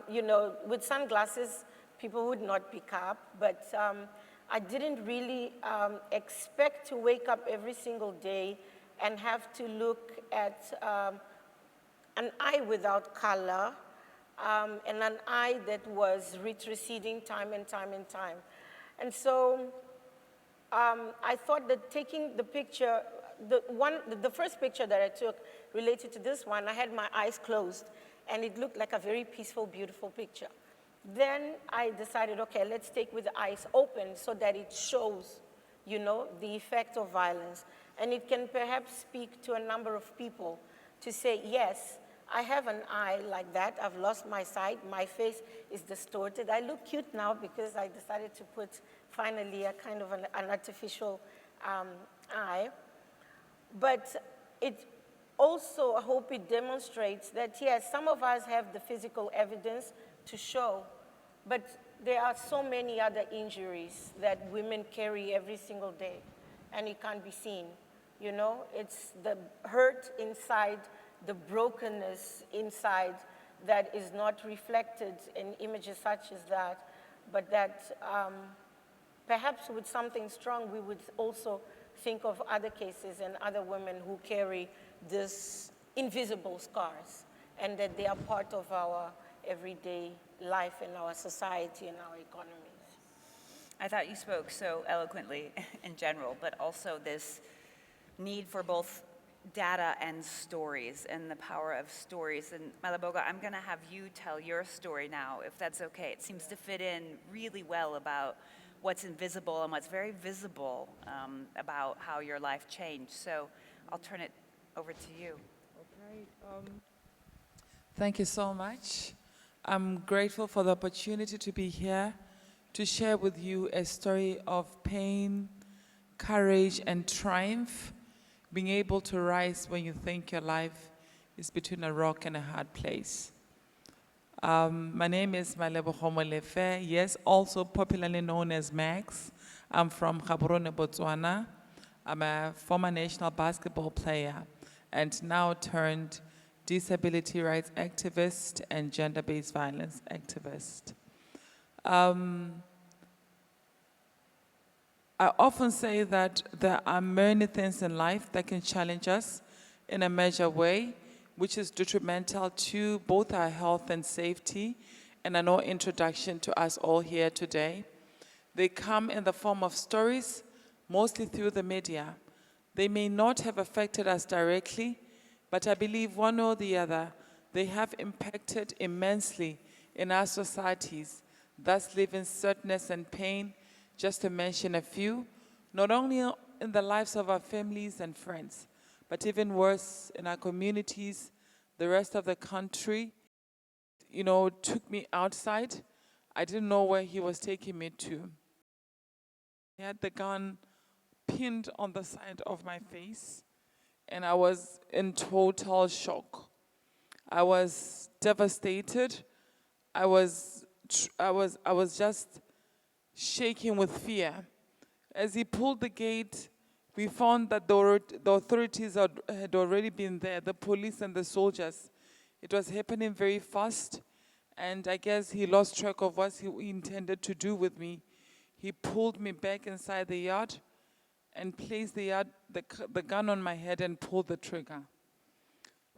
you know, with sunglasses, people would not pick up, but I didn't really expect to wake up every single day and have to look at an eye without color and an eye that was retroceding time and time and time. And so I thought that taking the picture, the first picture that I took related to this one, I had my eyes closed, and it looked like a very peaceful, beautiful picture. Then I decided, okay, let's take with the eyes open so that it shows, you know, the effect of violence. And it can perhaps speak to a number of people to say, yes, I have an eye like that. I've lost my sight. My face is distorted. I look cute now because I decided to put finally a kind of an artificial eye. But it also, I hope it demonstrates that, yes, some of us have the physical evidence to show, but there are so many other injuries that women carry every single day, and it can't be seen. You know, it's the hurt inside, the brokenness inside that is not reflected in images such as that, but that perhaps with something strong, we would also think of other cases and other women who carry these invisible scars, and that they are part of our everyday life in our society and our economies. I thought you spoke so eloquently in general, but also this need for both data and stories and the power of stories. And Malaboga, I'm going to have you tell your story now, if that's okay. It seems to fit in really well about what's invisible and what's very visible about how your life changed. So I'll turn it over to you. Okay. Thank you so much. I'm grateful for the opportunity to be here to share with you a story of pain, courage, and triumph, being able to rise when you think your life is between a rock and a hard place. My name is Malebogo Molefe, yes, also popularly known as Max. I'm from Gaborone, Botswana. I'm a former national basketball player and now turned disability rights activist and gender-based violence activist. I often say that there are many things in life that can challenge us in a major way, which is detrimental to both our health and safety, and I know introduction to us all here today. They come in the form of stories, mostly through the media. They may not have affected us directly, but I believe one or the other, they have impacted immensely in our societies, thus leaving sadness and pain, just to mention a few, not only in the lives of our families and friends, but even worse, in our communities, the rest of the country, you know, took me outside. I didn't know where he was taking me to. He had the gun pinned on the side of my face, and I was in total shock. I was devastated. I was just shaking with fear. As he pulled the gate, we found that the authorities had already been there, the police and the soldiers. It was happening very fast, and I guess he lost track of what he intended to do with me. He pulled me back inside the yard and placed the gun on my head and pulled the trigger.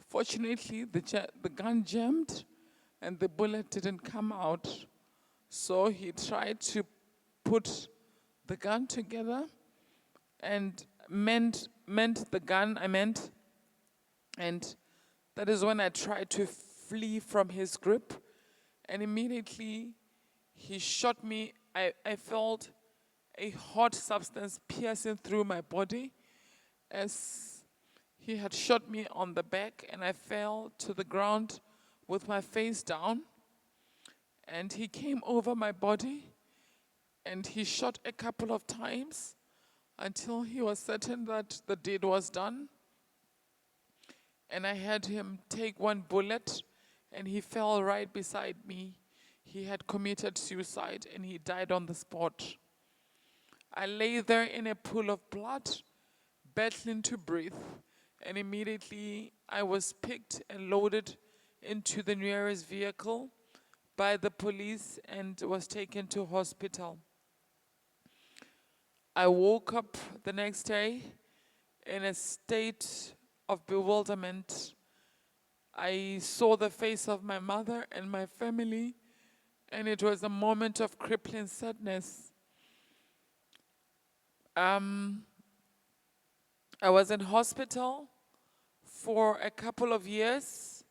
Fortunately, the gun jammed and the bullet didn't come out. So he tried to put the gun together and meant the gun, and that is when I tried to flee from his grip, and immediately he shot me. I felt a hot substance piercing through my body as he had shot me on the back, and I fell to the ground with my face down, and he came over my body and he shot a couple of times until he was certain that the deed was done. And I had him take one bullet, and he fell right beside me. He had committed suicide, and he died on the spot. I lay there in a pool of blood, battling to breathe, and immediately I was picked and loaded into the nearest vehicle by the police and was taken to hospital. I woke up the next day in a state of bewilderment. I saw the face of my mother and my family, and it was a moment of crippling sadness. I was in hospital for a couple of years.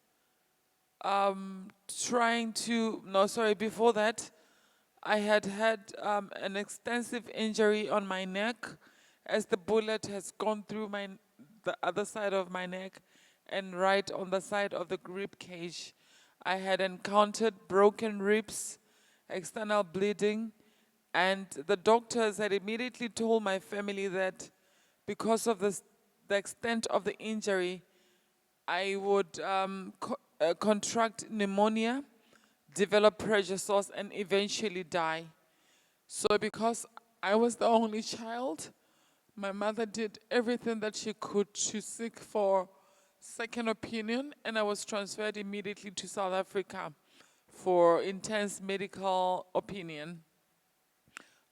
before that, I had an extensive injury on my neck as the bullet has gone through the other side of my neck and right on the side of the rib cage. I had encountered broken ribs, external bleeding, and the doctors had immediately told my family that because of the extent of the injury, I would contract pneumonia, develop pressure sores, and eventually die. So because I was the only child, my mother did everything that she could to seek for second opinion, and I was transferred immediately to South Africa for intense medical opinion.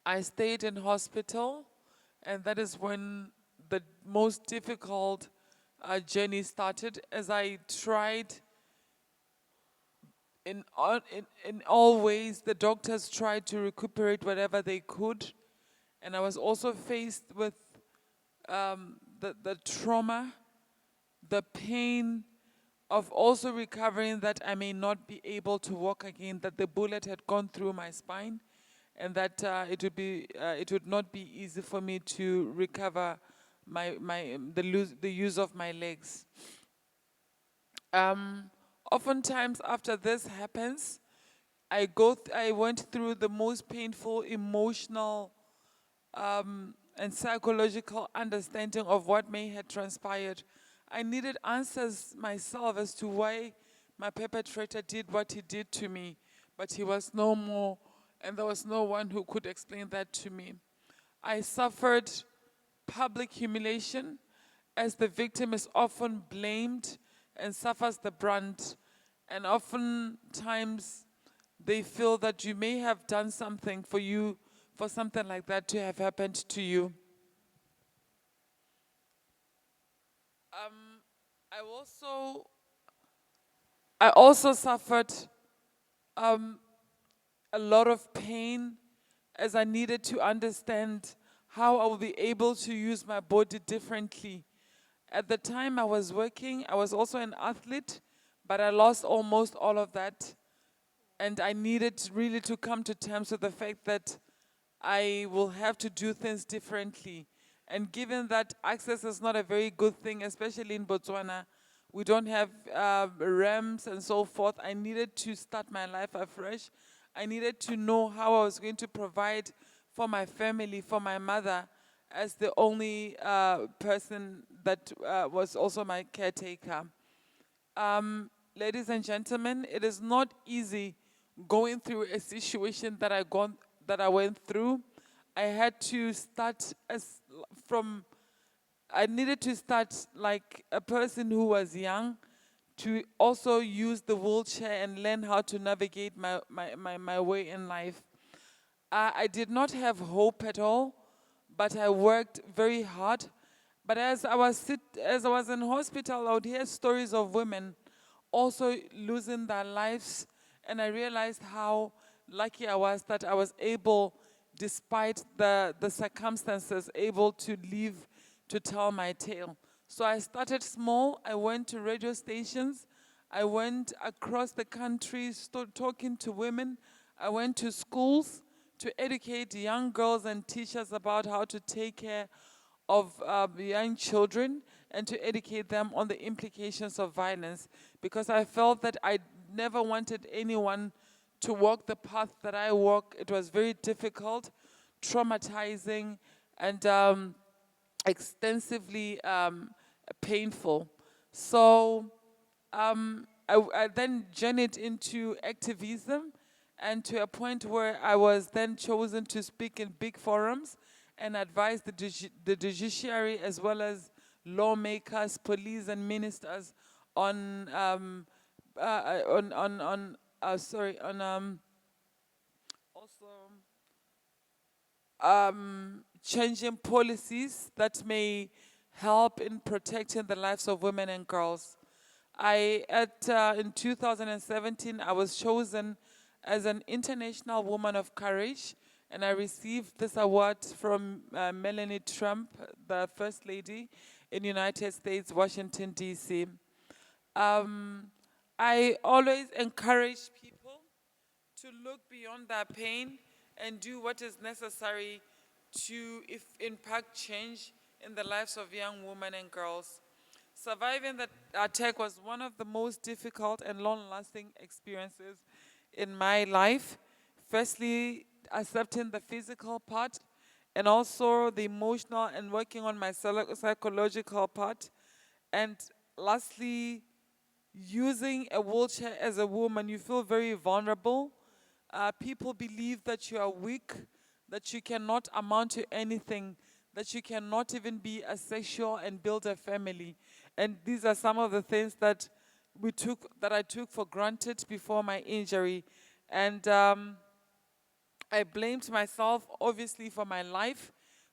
I stayed in hospital, and that is when the most difficult journey started, as I tried in all ways. The doctors tried to recuperate whatever they could, and I was also faced with the trauma, the pain of also recovering that I may not be able to walk again, that the bullet had gone through my spine, and that it would not be easy for me to recover the use of my legs. Oftentimes after this happens, I went through the most painful emotional and psychological understanding of what may have transpired. I needed answers myself as to why my perpetrator did what he did to me, but he was no more, and there was no one who could explain that to me. I suffered public humiliation, as the victim is often blamed and suffers the brunt, and oftentimes they feel that you may have done something for something like that to have happened to you. I also suffered a lot of pain, as I needed to understand how I will be able to use my body differently. At the time I was working, I was also an athlete, but I lost almost all of that. And I needed really to come to terms with the fact that I will have to do things differently. And given that access is not a very good thing, especially in Botswana, we don't have ramps and so forth, I needed to start my life afresh. I needed to know how I was going to provide for my family, for my mother, as the only person that was also my caretaker. Ladies and gentlemen, it is not easy going through a situation that I went through. I had to start I needed to start like a person who was young, to also use the wheelchair and learn how to navigate my way in life. I did not have hope at all, but I worked very hard. But as I was in hospital, I would hear stories of women also losing their lives, and I realized how lucky I was that I was able, despite the circumstances, able to live to tell my tale. So I started small. I went to radio stations. I went across the country talking to women. I went to schools to educate young girls and teachers about how to take care of young children, and to educate them on the implications of violence, because I felt that I never wanted anyone to walk the path that I walk. It was very difficult, traumatizing, and extensively painful. So I then journeyed into activism, and to a point where I was then chosen to speak in big forums and advise the judiciary, as well as lawmakers, police, and ministers on changing policies that may help in protecting the lives of women and girls. In 2017, I was chosen as an International Woman of Courage, and I received this award from Melanie Trump, the First Lady in United States, Washington, D.C. I always encourage people to look beyond their pain and do what is necessary to impact change in the lives of young women and girls. Surviving the attack was one of the most difficult and long-lasting experiences in my life. Firstly, accepting the physical part, and also the emotional and working on my psychological part. And lastly, using a wheelchair as a woman, you feel very vulnerable. People believe that you are weak, that you cannot amount to anything, that you cannot even be asexual and build a family. And these are some of the things that I took for granted before my injury. And I blamed myself, obviously, for my life,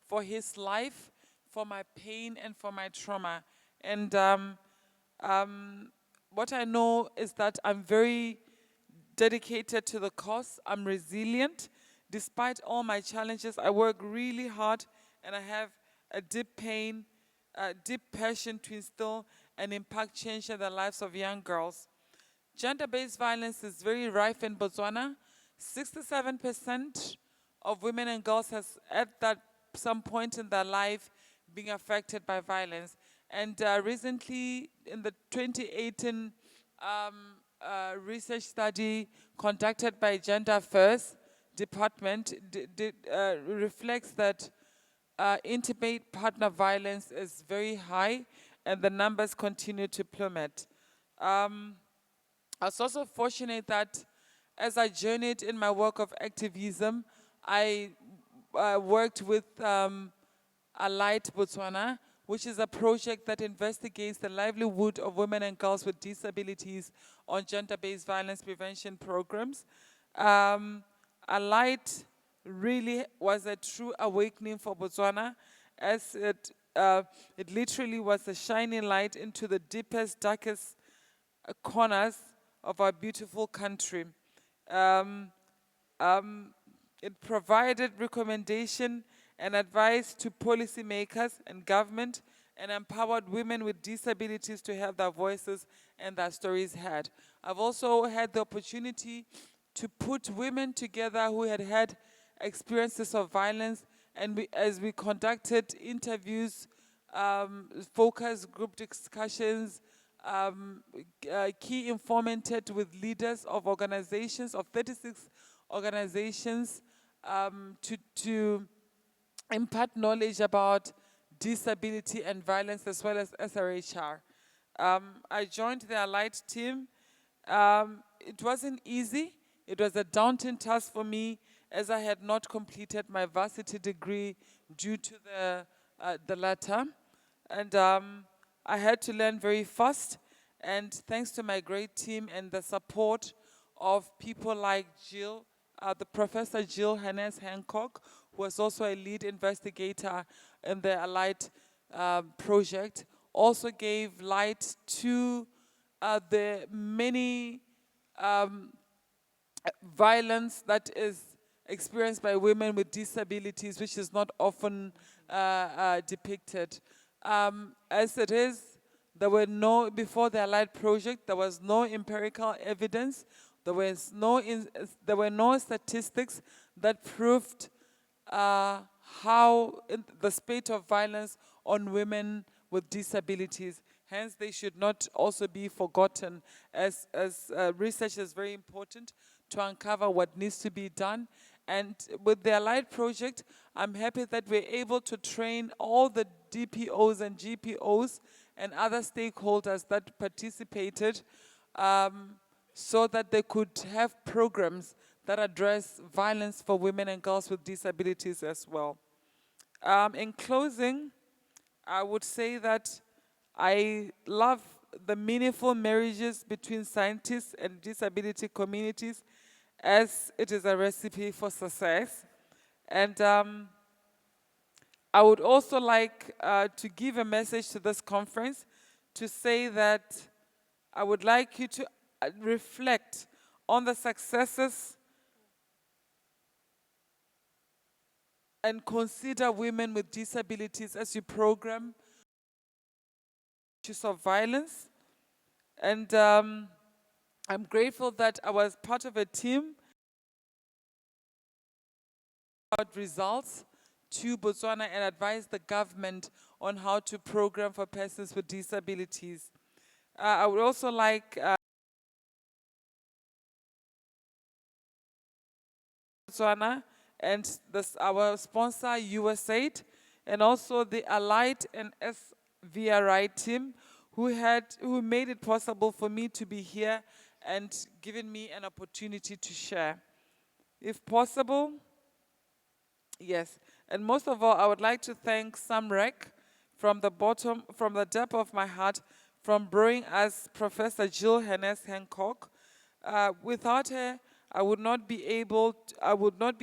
for his life, for my pain, and for my trauma. And what I know is that I'm very dedicated to the cause. I'm resilient. Despite all my challenges, I work really hard, and I have a deep pain, a deep passion to instill and impact change in the lives of young girls. Gender-based violence is very rife in Botswana. 67% of women and girls has at that some point in their life being affected by violence. And recently, in the 2018 research study conducted by Gender Affairs Department, reflects that intimate partner violence is very high, and the numbers continue to plummet. I was also fortunate that as I journeyed in my work of activism, I worked with Alight Botswana, which is a project that investigates the livelihood of women and girls with disabilities on gender-based violence prevention programs. Alight really was a true awakening for Botswana, as it literally was a shining light into the deepest, darkest corners of our beautiful country. It provided recommendation and advice to policymakers and government, and empowered women with disabilities to have their voices and their stories heard. I've also had the opportunity to put women together who had had experiences of violence, and as we conducted interviews, focus group discussions, key informated with leaders of organizations, of 36 organizations, to impart knowledge about disability and violence, as well as SRHR. I joined the Allied team. It wasn't easy. It was a daunting task for me, as I had not completed my varsity degree due to the latter. And I had to learn very fast, and thanks to my great team and the support of people like Jill, the Professor Jill Hannes Hancock, who was also a lead investigator in the Allied project, also gave light to the many violence that is experienced by women with disabilities, which is not often depicted. As it is, before the Allied project, there was no empirical evidence, there were no statistics that proved how the spate of violence on women with disabilities. Hence, they should not also be forgotten, as research is very important to uncover what needs to be done. And with the Allied project, I'm happy that we're able to train all the DPOs and GPOs and other stakeholders that participated, so that they could have programs that address violence for women and girls with disabilities as well. In closing, I would say that I love the meaningful marriages between scientists and disability communities, as it is a recipe for success. And I would also like to give a message to this conference to say that I would like you to reflect on the successes and consider women with disabilities as you program issues of violence. And I'm grateful that I was part of a team about results to Botswana and advise the government on how to program for persons with disabilities. I would also like Botswana and our sponsor USAID, and also the Allied and SVRI team who made it possible for me to be here and given me an opportunity to share. If possible, yes. And most of all, I would like to thank Samrek from the depth of my heart, from brewing as Professor Jill Hennes Hancock. Without her, I would not be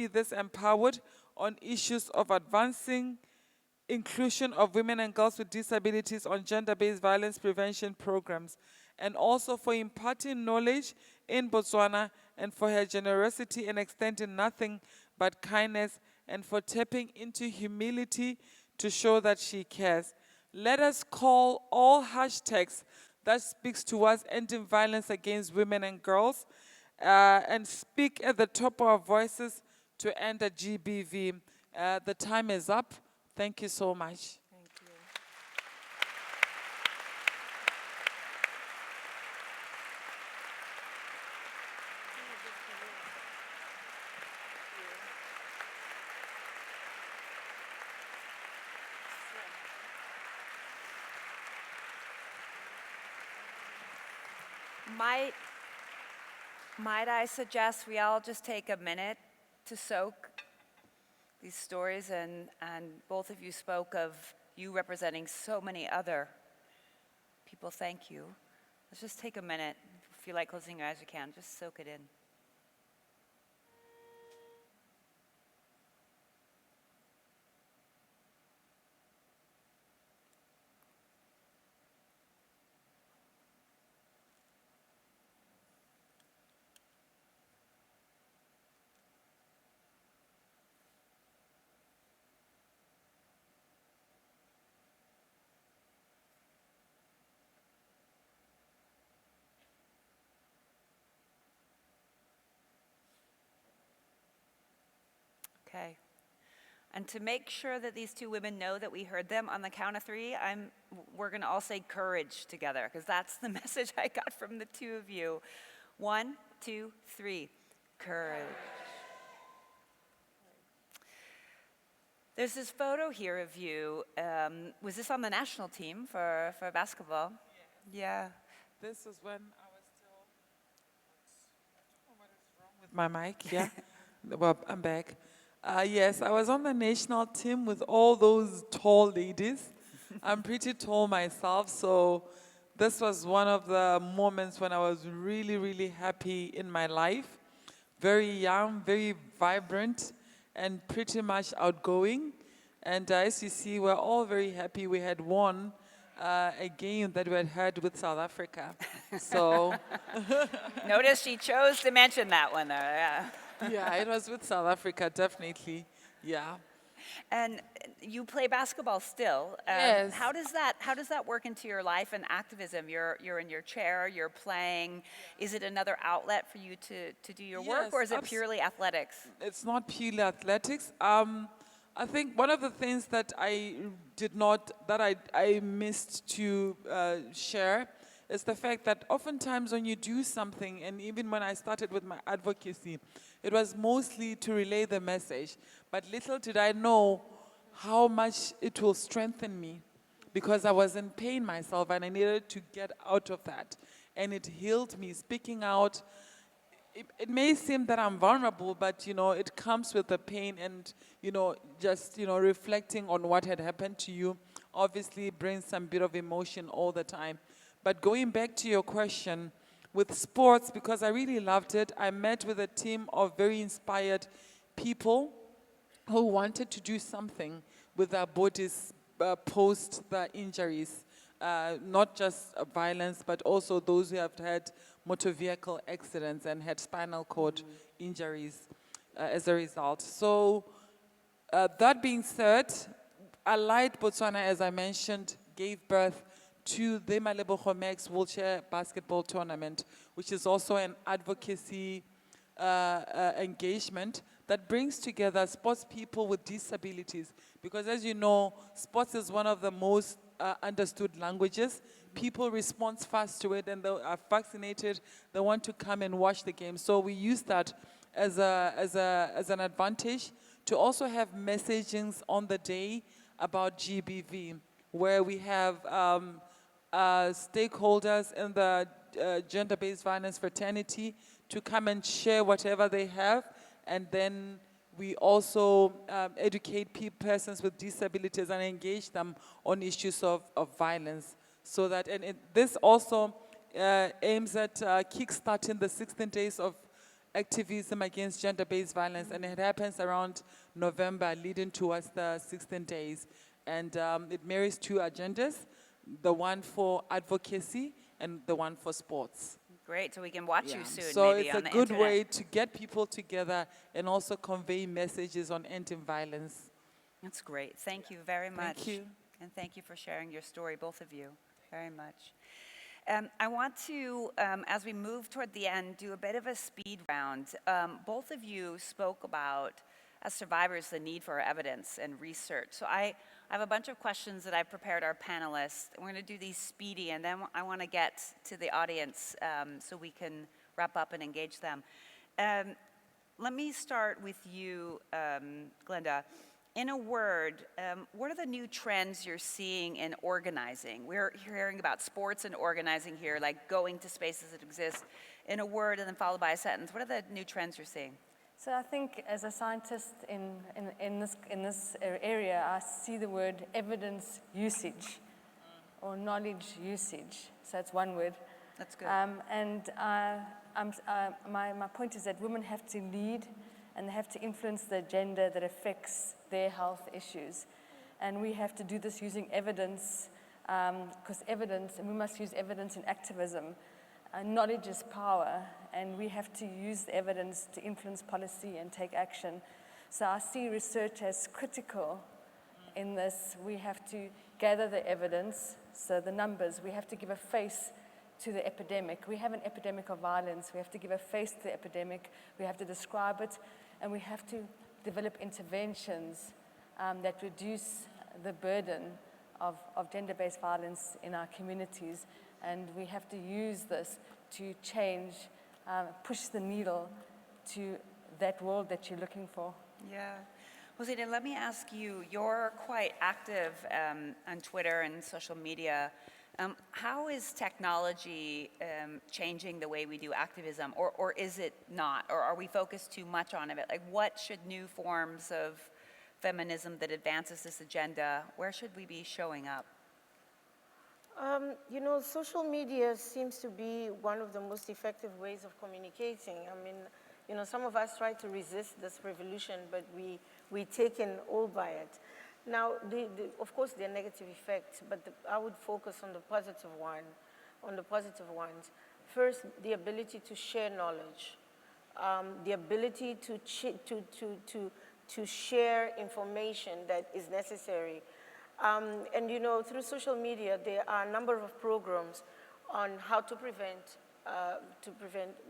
this empowered on issues of advancing inclusion of women and girls with disabilities on gender-based violence prevention programs, and also for imparting knowledge in Botswana, and for her generosity and extending nothing but kindness, and for tapping into humility to show that she cares. Let us call all hashtags that speaks towards ending violence against women and girls, and speak at the top of our voices to end the GBV. The time is up. Thank you so much. Thank you. Might I suggest we all just take a minute to soak these stories, and both of you spoke of you representing so many other people. Thank you. Let's just take a minute. If you like closing your eyes, you can. Just soak it in. Okay. And to make sure that these two women know that we heard them, on the count of three, we're going to all say courage together, because that's the message I got from the two of you. 1, 2, 3. Courage. There's this photo here of you. Was this on the national team for basketball? Yes. Yeah. This is when I was still. What is wrong with my mic? Yeah. Well, I'm back. Yes, I was on the national team with all those tall ladies. I'm pretty tall myself, so this was one of the moments when I was really, really happy in my life. Very young, very vibrant, and pretty much outgoing. And as you see, we're all very happy we had won a game that we had had with South Africa. So, Notice she chose to mention that one, though. Yeah. yeah, it was with South Africa, definitely. Yeah. And you play basketball still. Yes. How does that work into your life and activism? You're in your chair, you're playing. Is it another outlet for you to do your work, Yes, or is it purely athletics? It's not purely athletics. I think one of the things that I missed to share is the fact that oftentimes when you do something, and even when I started with my advocacy, it was mostly to relay the message. But little did I know how much it will strengthen me, because I was in pain myself and I needed to get out of that. And it healed me. Speaking out, it may seem that I'm vulnerable, but it comes with the pain, and just reflecting on what had happened to you obviously brings some bit of emotion all the time. But going back to your question, with sports, because I really loved it, I met with a team of very inspired people who wanted to do something with their bodies post the injuries, not just violence, but also those who have had motor vehicle accidents and had spinal cord injuries as a result. So that being said, Allied Botswana, as I mentioned, gave birth to the Malebo Max wheelchair basketball tournament, which is also an advocacy engagement that brings together sports people with disabilities. Because as you know, sports is one of the most understood languages. People respond fast to it and they are vaccinated. They want to come and watch the game. So we use that as an advantage to also have messagings on the day about GBV, where we have stakeholders in the gender-based violence fraternity to come and share whatever they have, and then we also educate persons with disabilities and engage them on issues of violence. So that, and this also aims at kickstarting the 16 days of activism against gender-based violence, and it happens around November, leading towards the 16 days. And it marries two agendas, the one for advocacy and the one for sports. Great, so we can watch you soon, So maybe it's on a the good internet. way to get people together and also convey messages on ending violence. That's great. Thank you very much. Thank you. And thank you for sharing your story, both of you, very much. I want to, as we move toward the end, do a bit of a speed round. Both of you spoke about, as survivors, the need for evidence and research. So I have a bunch of questions that I've prepared our panelists. We're going to do these speedy, and then I want to get to the audience so we can wrap up and engage them. Let me start with you, Glenda. In a word, what are the new trends you're seeing in organizing? We're hearing about sports and organizing here, like going to spaces that exist. In a word, and then followed by a sentence, what are the new trends you're seeing? So I think as a scientist in this area, I see the word evidence usage or knowledge usage. So it's one word. That's good. My point is that women have to lead and they have to influence the agenda that affects their health issues. And we have to do this using evidence, because evidence, and we must use evidence in activism. Knowledge is power, and we have to use the evidence to influence policy and take action. So I see research as critical in this. We have to gather the evidence, so the numbers, we have to give a face to the epidemic. We have an epidemic of violence. We have to give a face to the epidemic. We have to describe it, and we have to develop interventions that reduce the burden of gender-based violence in our communities. And we have to use this to change, push the needle to that world that you're looking for. Yeah. Rosita, let me ask you, you're quite active on Twitter and social media. How is technology changing the way we do activism, or is it not? Or are we focused too much on it? Like, what should new forms of feminism that advances this agenda, where should we be showing up? You know, social media seems to be one of the most effective ways of communicating. I mean, you know, some of us try to resist this revolution, but we're taken all by it. Now, of course, there are negative effects, but I would focus on the positive ones. First, the ability to share knowledge, the ability to share information that is necessary. And you know, through social media, there are a number of programs on how to prevent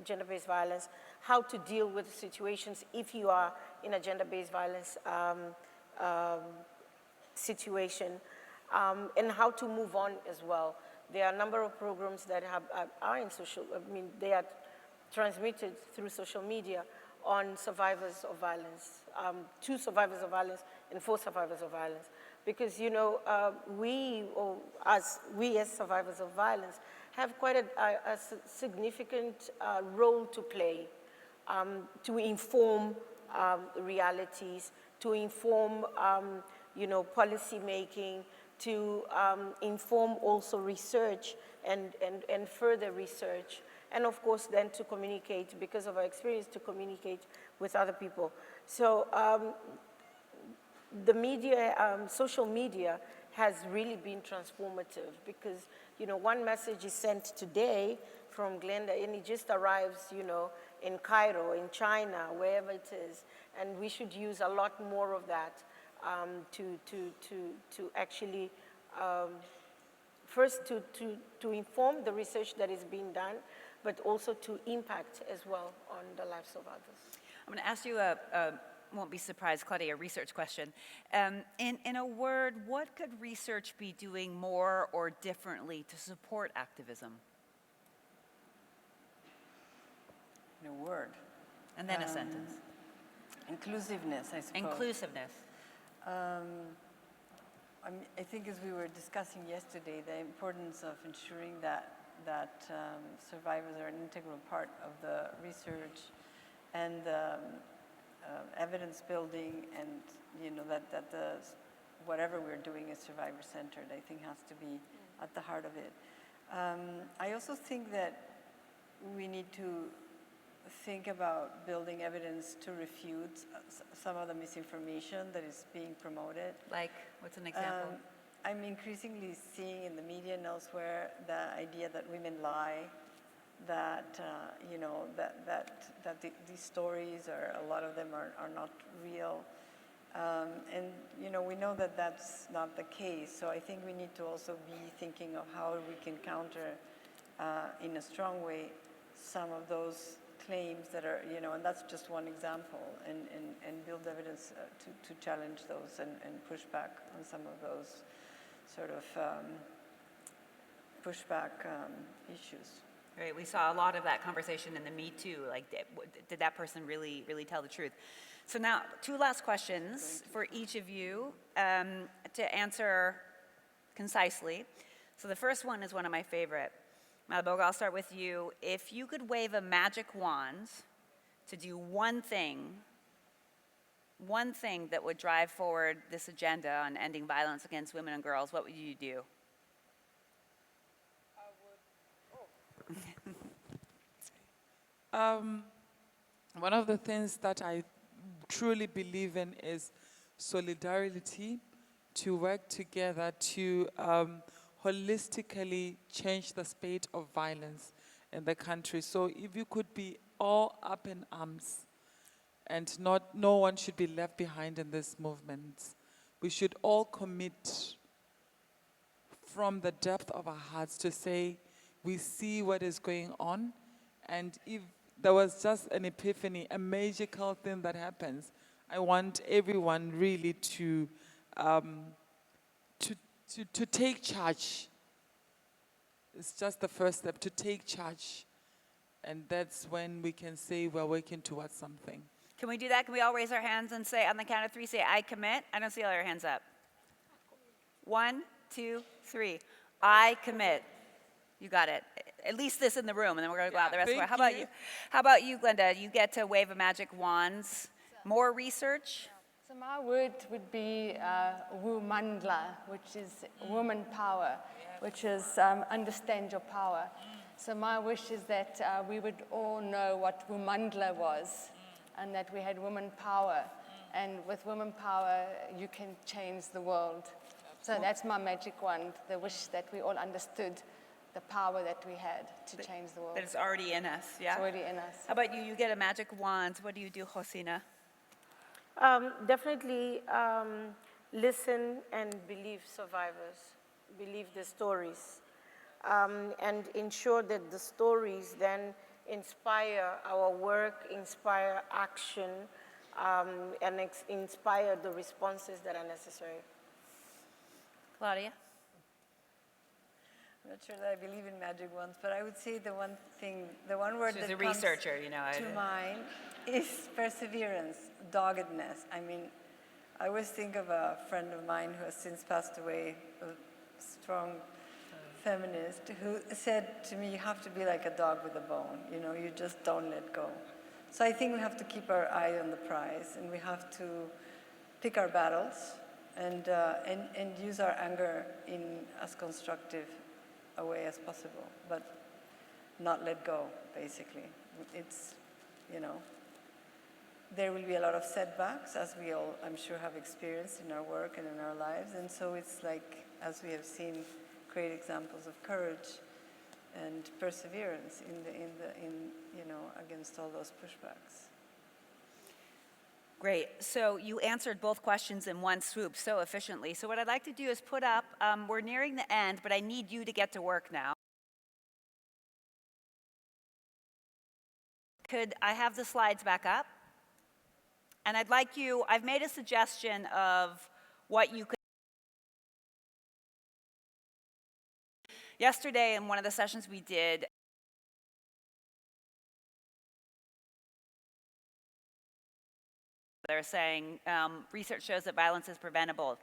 gender-based violence, how to deal with situations if you are in a gender-based violence situation, and how to move on as well. There are a number of programs that are in they are transmitted through social media on survivors of violence, to survivors of violence and for survivors of violence. Because, you know, we as survivors of violence have quite a significant role to play to inform realities, to inform, you know, policy making, to inform also research and further research. And of course, then to communicate, because of our experience, to communicate with other people. So the media, social media has really been transformative because, you know, one message is sent today from Glenda and it just arrives, you know, in Cairo, in China, wherever it is. And we should use a lot more of that to actually first to inform the research that is being done, but also to impact as well on the lives of others. I'm going to ask you won't be surprised, Claudia, a research question. In a word, what could research be doing more or differently to support activism? In a word. And then a sentence. Inclusiveness, I suppose. Inclusiveness. I think as we were discussing yesterday, the importance of ensuring that survivors are an integral part of the research and evidence building, and that whatever we're doing is survivor-centered, I think has to be at the heart of it. I also think that we need to think about building evidence to refute some of the misinformation that is being promoted. Like, what's an example? I'm increasingly seeing in the media and elsewhere the idea that women lie, that these stories, or a lot of them are not real. And we know that that's not the case. So I think we need to also be thinking of how we can counter in a strong way some of those claims that are, and that's just one example, and build evidence to challenge those and push back on some of those sort of pushback issues. Right, we saw a lot of that conversation in the Me Too, like did that person really tell the truth? So now, 2 last questions for each of you to answer concisely. So the first one is one of my favorite. Malaboga, I'll start with you. If you could wave a magic wand to do one thing that would drive forward this agenda on ending violence against women and girls, what would you do? One of the things that I truly believe in is solidarity, to work together to holistically change the state of violence in the country. So if you could be all up in arms, and no one should be left behind in this movement. We should all commit from the depth of our hearts to say, we see what is going on, and if there was just an epiphany, a magical thing that happens, I want everyone really to take charge. It's just the first step, to take charge. And that's when we can say we're working towards something. Can we do that? Can we all raise our hands and say, on the count of 3, say, I commit? I don't see all your hands up. 1, 2, 3. I commit. You got it. At least this in the room, and then we're going to go out the rest of the way. How about you? How about you, Glenda? You get to wave a magic wand. More research? So my word would be womandla, which is woman power, which is understand your power. So my wish is that we would all know what womandla was, and that we had woman power. And with woman power, you can change the world. So that's my magic wand, the wish that we all understood the power that we had to change the world. That is already in us, yeah? It's already in us. How about you? You get a magic wand. What do you do, Josina? Definitely listen and believe survivors, believe the stories, and ensure that the stories then inspire our work, inspire action, and inspire the responses that are necessary. Claudia? I'm not sure that I believe in magic wands, but I would say the one word She's that a researcher, you know. to mind is perseverance, doggedness. I mean, I always think of a friend of mine who has since passed away, a strong feminist, who said to me, you have to be like a dog with a bone, you just don't let go. So I think we have to keep our eye on the prize, and we have to pick our battles and use our anger in as constructive a way as possible, but not let go, basically. It's, there will be a lot of setbacks, as we all, I'm sure, have experienced in our work and in our lives, and so it's like, as we have seen, great examples of courage and perseverance in against all those pushbacks. Great. So you answered both questions in one swoop so efficiently. So what I'd like to do is put up, we're nearing the end, but I need you to get to work now. Could I have the slides back up? And I'd like you, I've made a suggestion of what you could. Yesterday in one of the sessions we did, they're saying research shows that violence is preventable.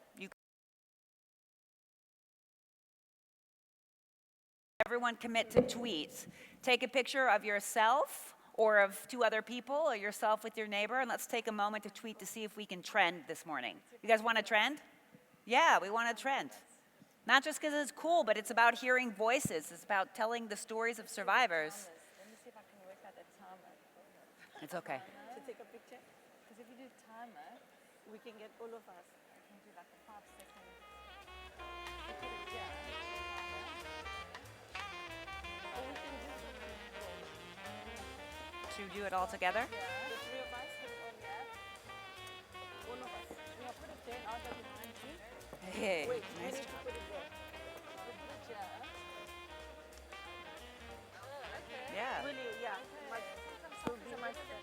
Everyone commit to tweets. Take a picture of yourself or of two other people or yourself with your neighbor, and let's take a moment to tweet to see if we can trend this morning. You guys want to trend? Yeah, we want to trend. Not just because it's cool, but it's about hearing voices. It's about telling the stories of survivors. Let me see if I can work out that timer. It's okay. To take a picture, Because if you do timer, we can get all of us. I can do like a 5-second. You put it here, timer. Or we can do Should we do it all together? the three of us, put it all here. All of us. Yeah, put it there and I'll go behind you. Hey, Wait, we nice need to put it there. We'll put it here. Yeah. Really, yeah. Will be much better.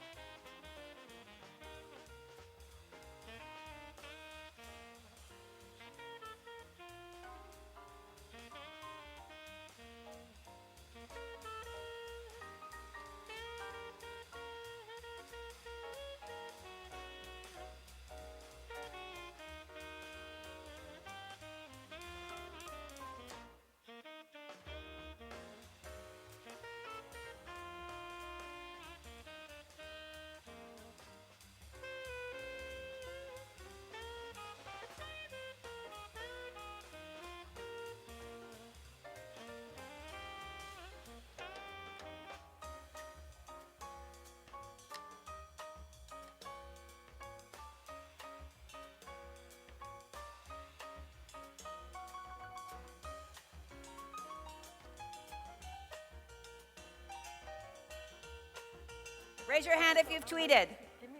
Raise your hand if you've tweeted. Give me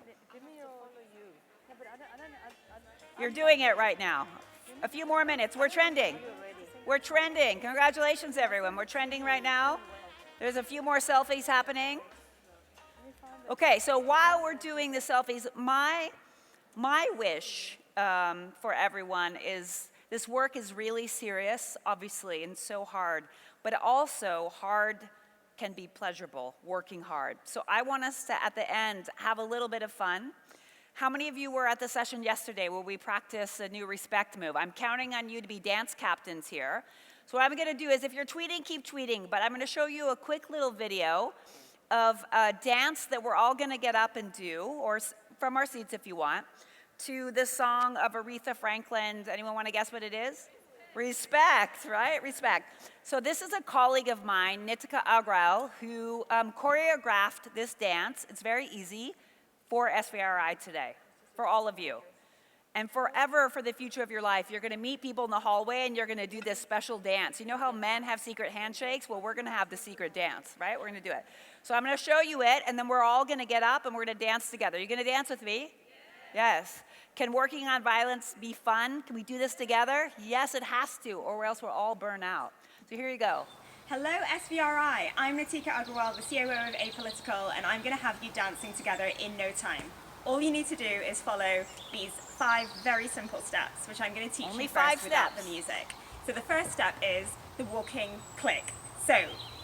your. Yeah, but I don't. You're doing it right now. A few more minutes. We're trending. We're trending. Congratulations, everyone. We're trending right now. There's a few more selfies happening. Okay, so while we're doing the selfies, my wish for everyone is this work is really serious, obviously, and so hard, but also hard can be pleasurable, working hard. So I want us to, at the end, have a little bit of fun. How many of you were at the session yesterday where we practiced a new respect move? I'm counting on you to be dance captains here. So what I'm gonna do is, if you're tweeting, keep tweeting, but I'm gonna show you a quick little video of a dance that we're all gonna get up and do, or from our seats if you want, to the song of Aretha Franklin. Anyone wanna guess what it is? Respect, right? Respect. So this is a colleague of mine, Nitika Agrawal, who choreographed this dance. It's very easy for SVRI today, for all of you. And forever, for the future of your life, you're gonna meet people in the hallway and you're gonna do this special dance. You know how men have secret handshakes? Well, we're gonna have the secret dance, right? We're gonna do it. So I'm gonna show you it, and then we're all gonna get up and we're gonna dance together. You gonna dance with me? Yes. Can working on violence be fun? Can we do this together? Yes, it has to, or else we'll all burn out. So here you go. Hello SVRI, I'm Nitika Agrawal, the COO of Apolitical, and I'm going to have you dancing together in no time. All you need to do is follow these 5 very simple steps, which I'm going to teach Only you 5 first without steps. the music. So the first step is the walking click. So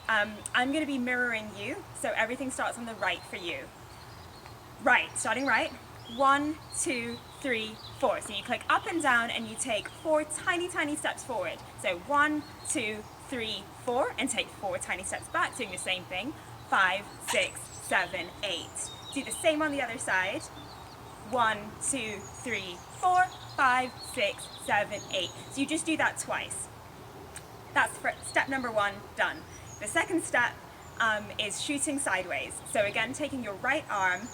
I'm going to be mirroring you, so everything starts on the right for you. Right, starting right. 1, 2, 3, 4. So you click up and down and you take 4 tiny, tiny steps forward. So 1, 2, 3, 4, and take 4 tiny steps back, doing the same thing. 5, 6, 7, 8. Do the same on the other side. 1, 2, 3, 4, 5, 6, 7, 8. So you just do that twice. That's for step number 1 done. The second step is shooting sideways. So again, taking your right arm,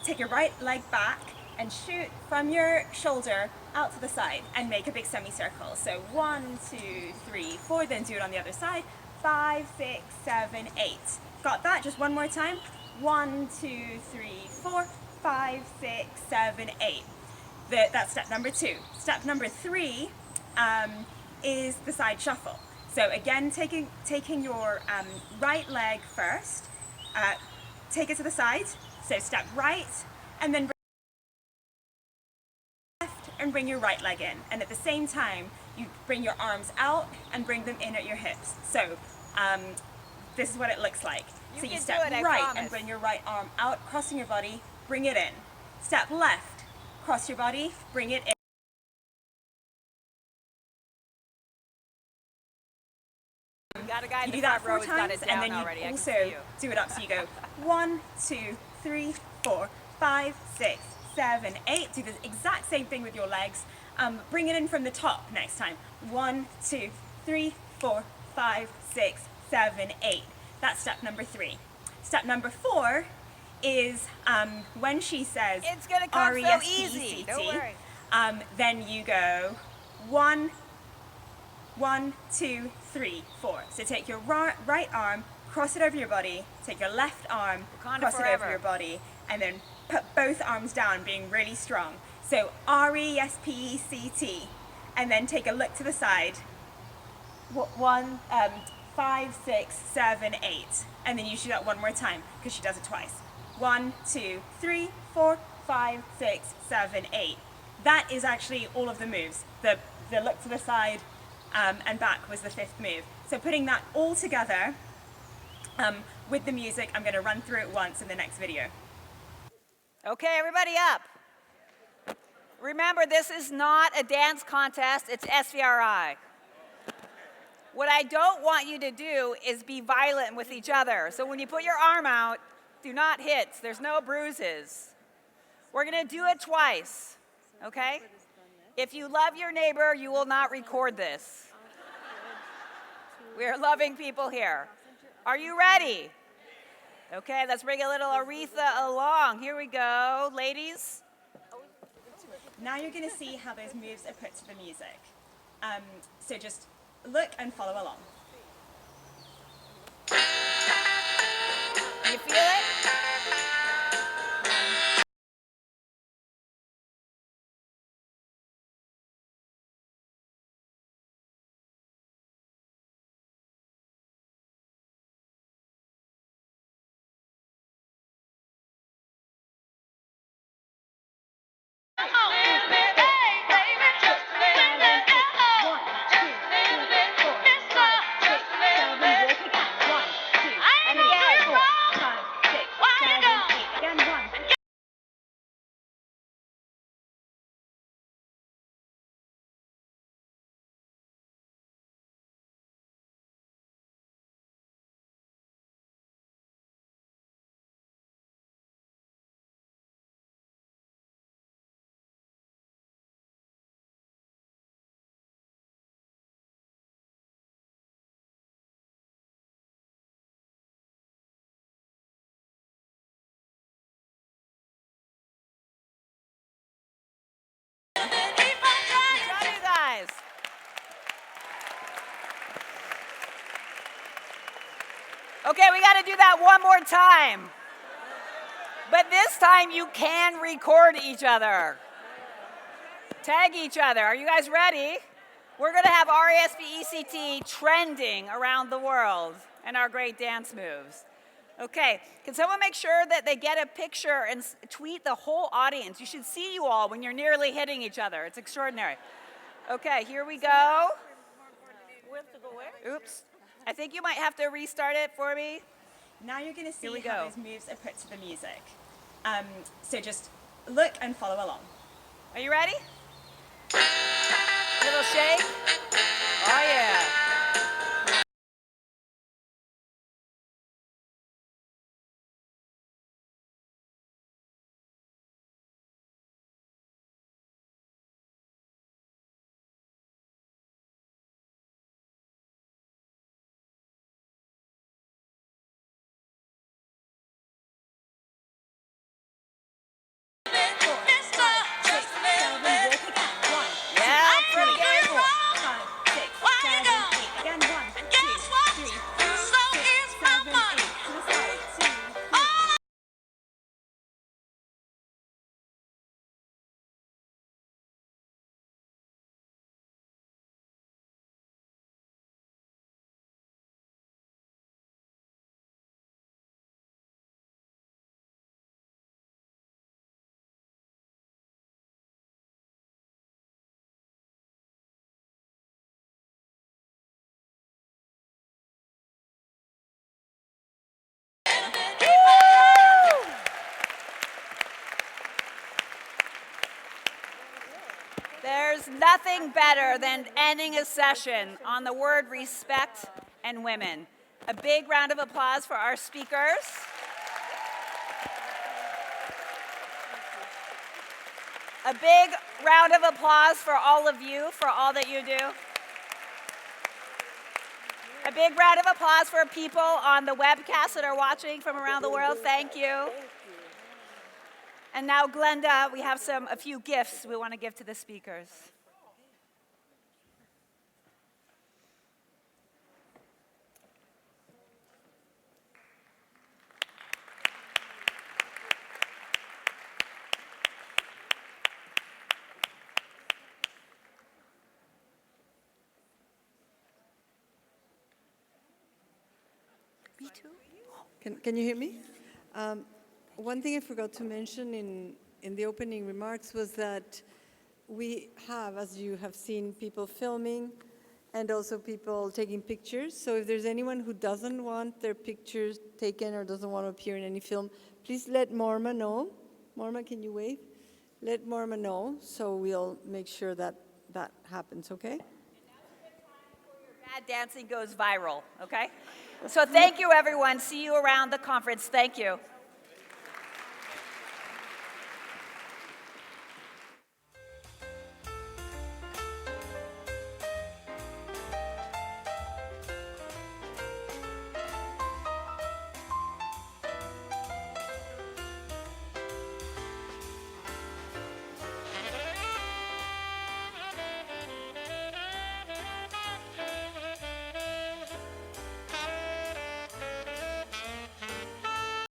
take your right leg back and shoot from your shoulder out to the side and make a big semicircle. So 1, 2, 3, 4, then do it on the other side. 5, 6, 7, 8. Got that? Just one more time. 1, 2, 3, 4, 5, 6, 7, 8. That's step number 2. Step number 3 is the side shuffle. So again, taking your right leg first, take it to the side. So step right, and then left, and bring your right leg in. And at the same time, you bring your arms out and bring them in at your hips. So this is what it looks like. You so you can step do it, I right promise. and bring your right arm out, crossing your body, bring it in. Step left, cross your body, bring it in. You got a guy in You the do that front row 4 who's got times, it and down then you already. I can also see you. do it up. So you go 1, 2, 3, 4, 5, 6, 7, 8. Do the exact same thing with your legs. Bring it in from the top next time. 1, 2, 3, 4, 5, 6, 7, 8. That's step number 3. Step number 4 is when she says It's gonna come so R-E-S-P-E-C-T, easy. Don't worry. then you go 1, 2, 3, 4. So take your right arm, cross it over your body, take your left arm, Wakanda cross it forever. over your body, and then put both arms down, being really strong. So R-E-S-P-E-C-T, and then take a look to the side. 1, 5, 6, 7, 8. And then you do that one more time, because she does it twice. 1, 2, 3, 4, 5, 6, 7, 8. That is actually all of the moves. The look to the side and back was the 5th move. So putting that all together with the music, I'm going to run through it once in the next video. Okay, everybody up. Remember, this is not a dance contest, it's SVRI. What I don't want you to do is be violent with each other. So when you put your arm out, do not hit. There's no bruises. We're going to do it twice, okay? If you love your neighbor, you will not record this. We are loving people here. Are you ready? Okay, let's bring a little Aretha along. Here we go, ladies. Now you're going to see how those moves are put to the music. So just look and follow along. You feel it? Guys. Okay, we got to do that one more time. But this time you can record each other. Tag each other. Are you guys ready? We're going to have RESPECT trending around the world and our great dance moves. Okay, can someone make sure that they get a picture and tweet the whole audience? You should see you all when you're nearly hitting each other. It's extraordinary. Okay, here we go. We have to go where? Oops. I think you might have to restart it for me. Now you're going to see Here we how go. those moves are put to the music. So just look and follow along. Are you ready? Little shake. Oh yeah. Yeah, pretty good. There's nothing better than ending a session on the word respect and women. A big round of applause for our speakers. A big round of applause for all of you for all that you do. A big round of applause for people on the webcast that are watching from around the world. Thank you. And now, Glenda, we have a few gifts we want to give to the speakers. Me too. Can you hear me? One thing I forgot to mention in the opening remarks was that we have, as you have seen, people filming and also people taking pictures. So if there's anyone who doesn't want their pictures taken or doesn't want to appear in any film, please let Morma know. Morma, can you wave? Let Morma know so we'll make sure that that happens, okay? Bad dancing goes viral, okay? So thank you, everyone. See you around the conference. Thank you.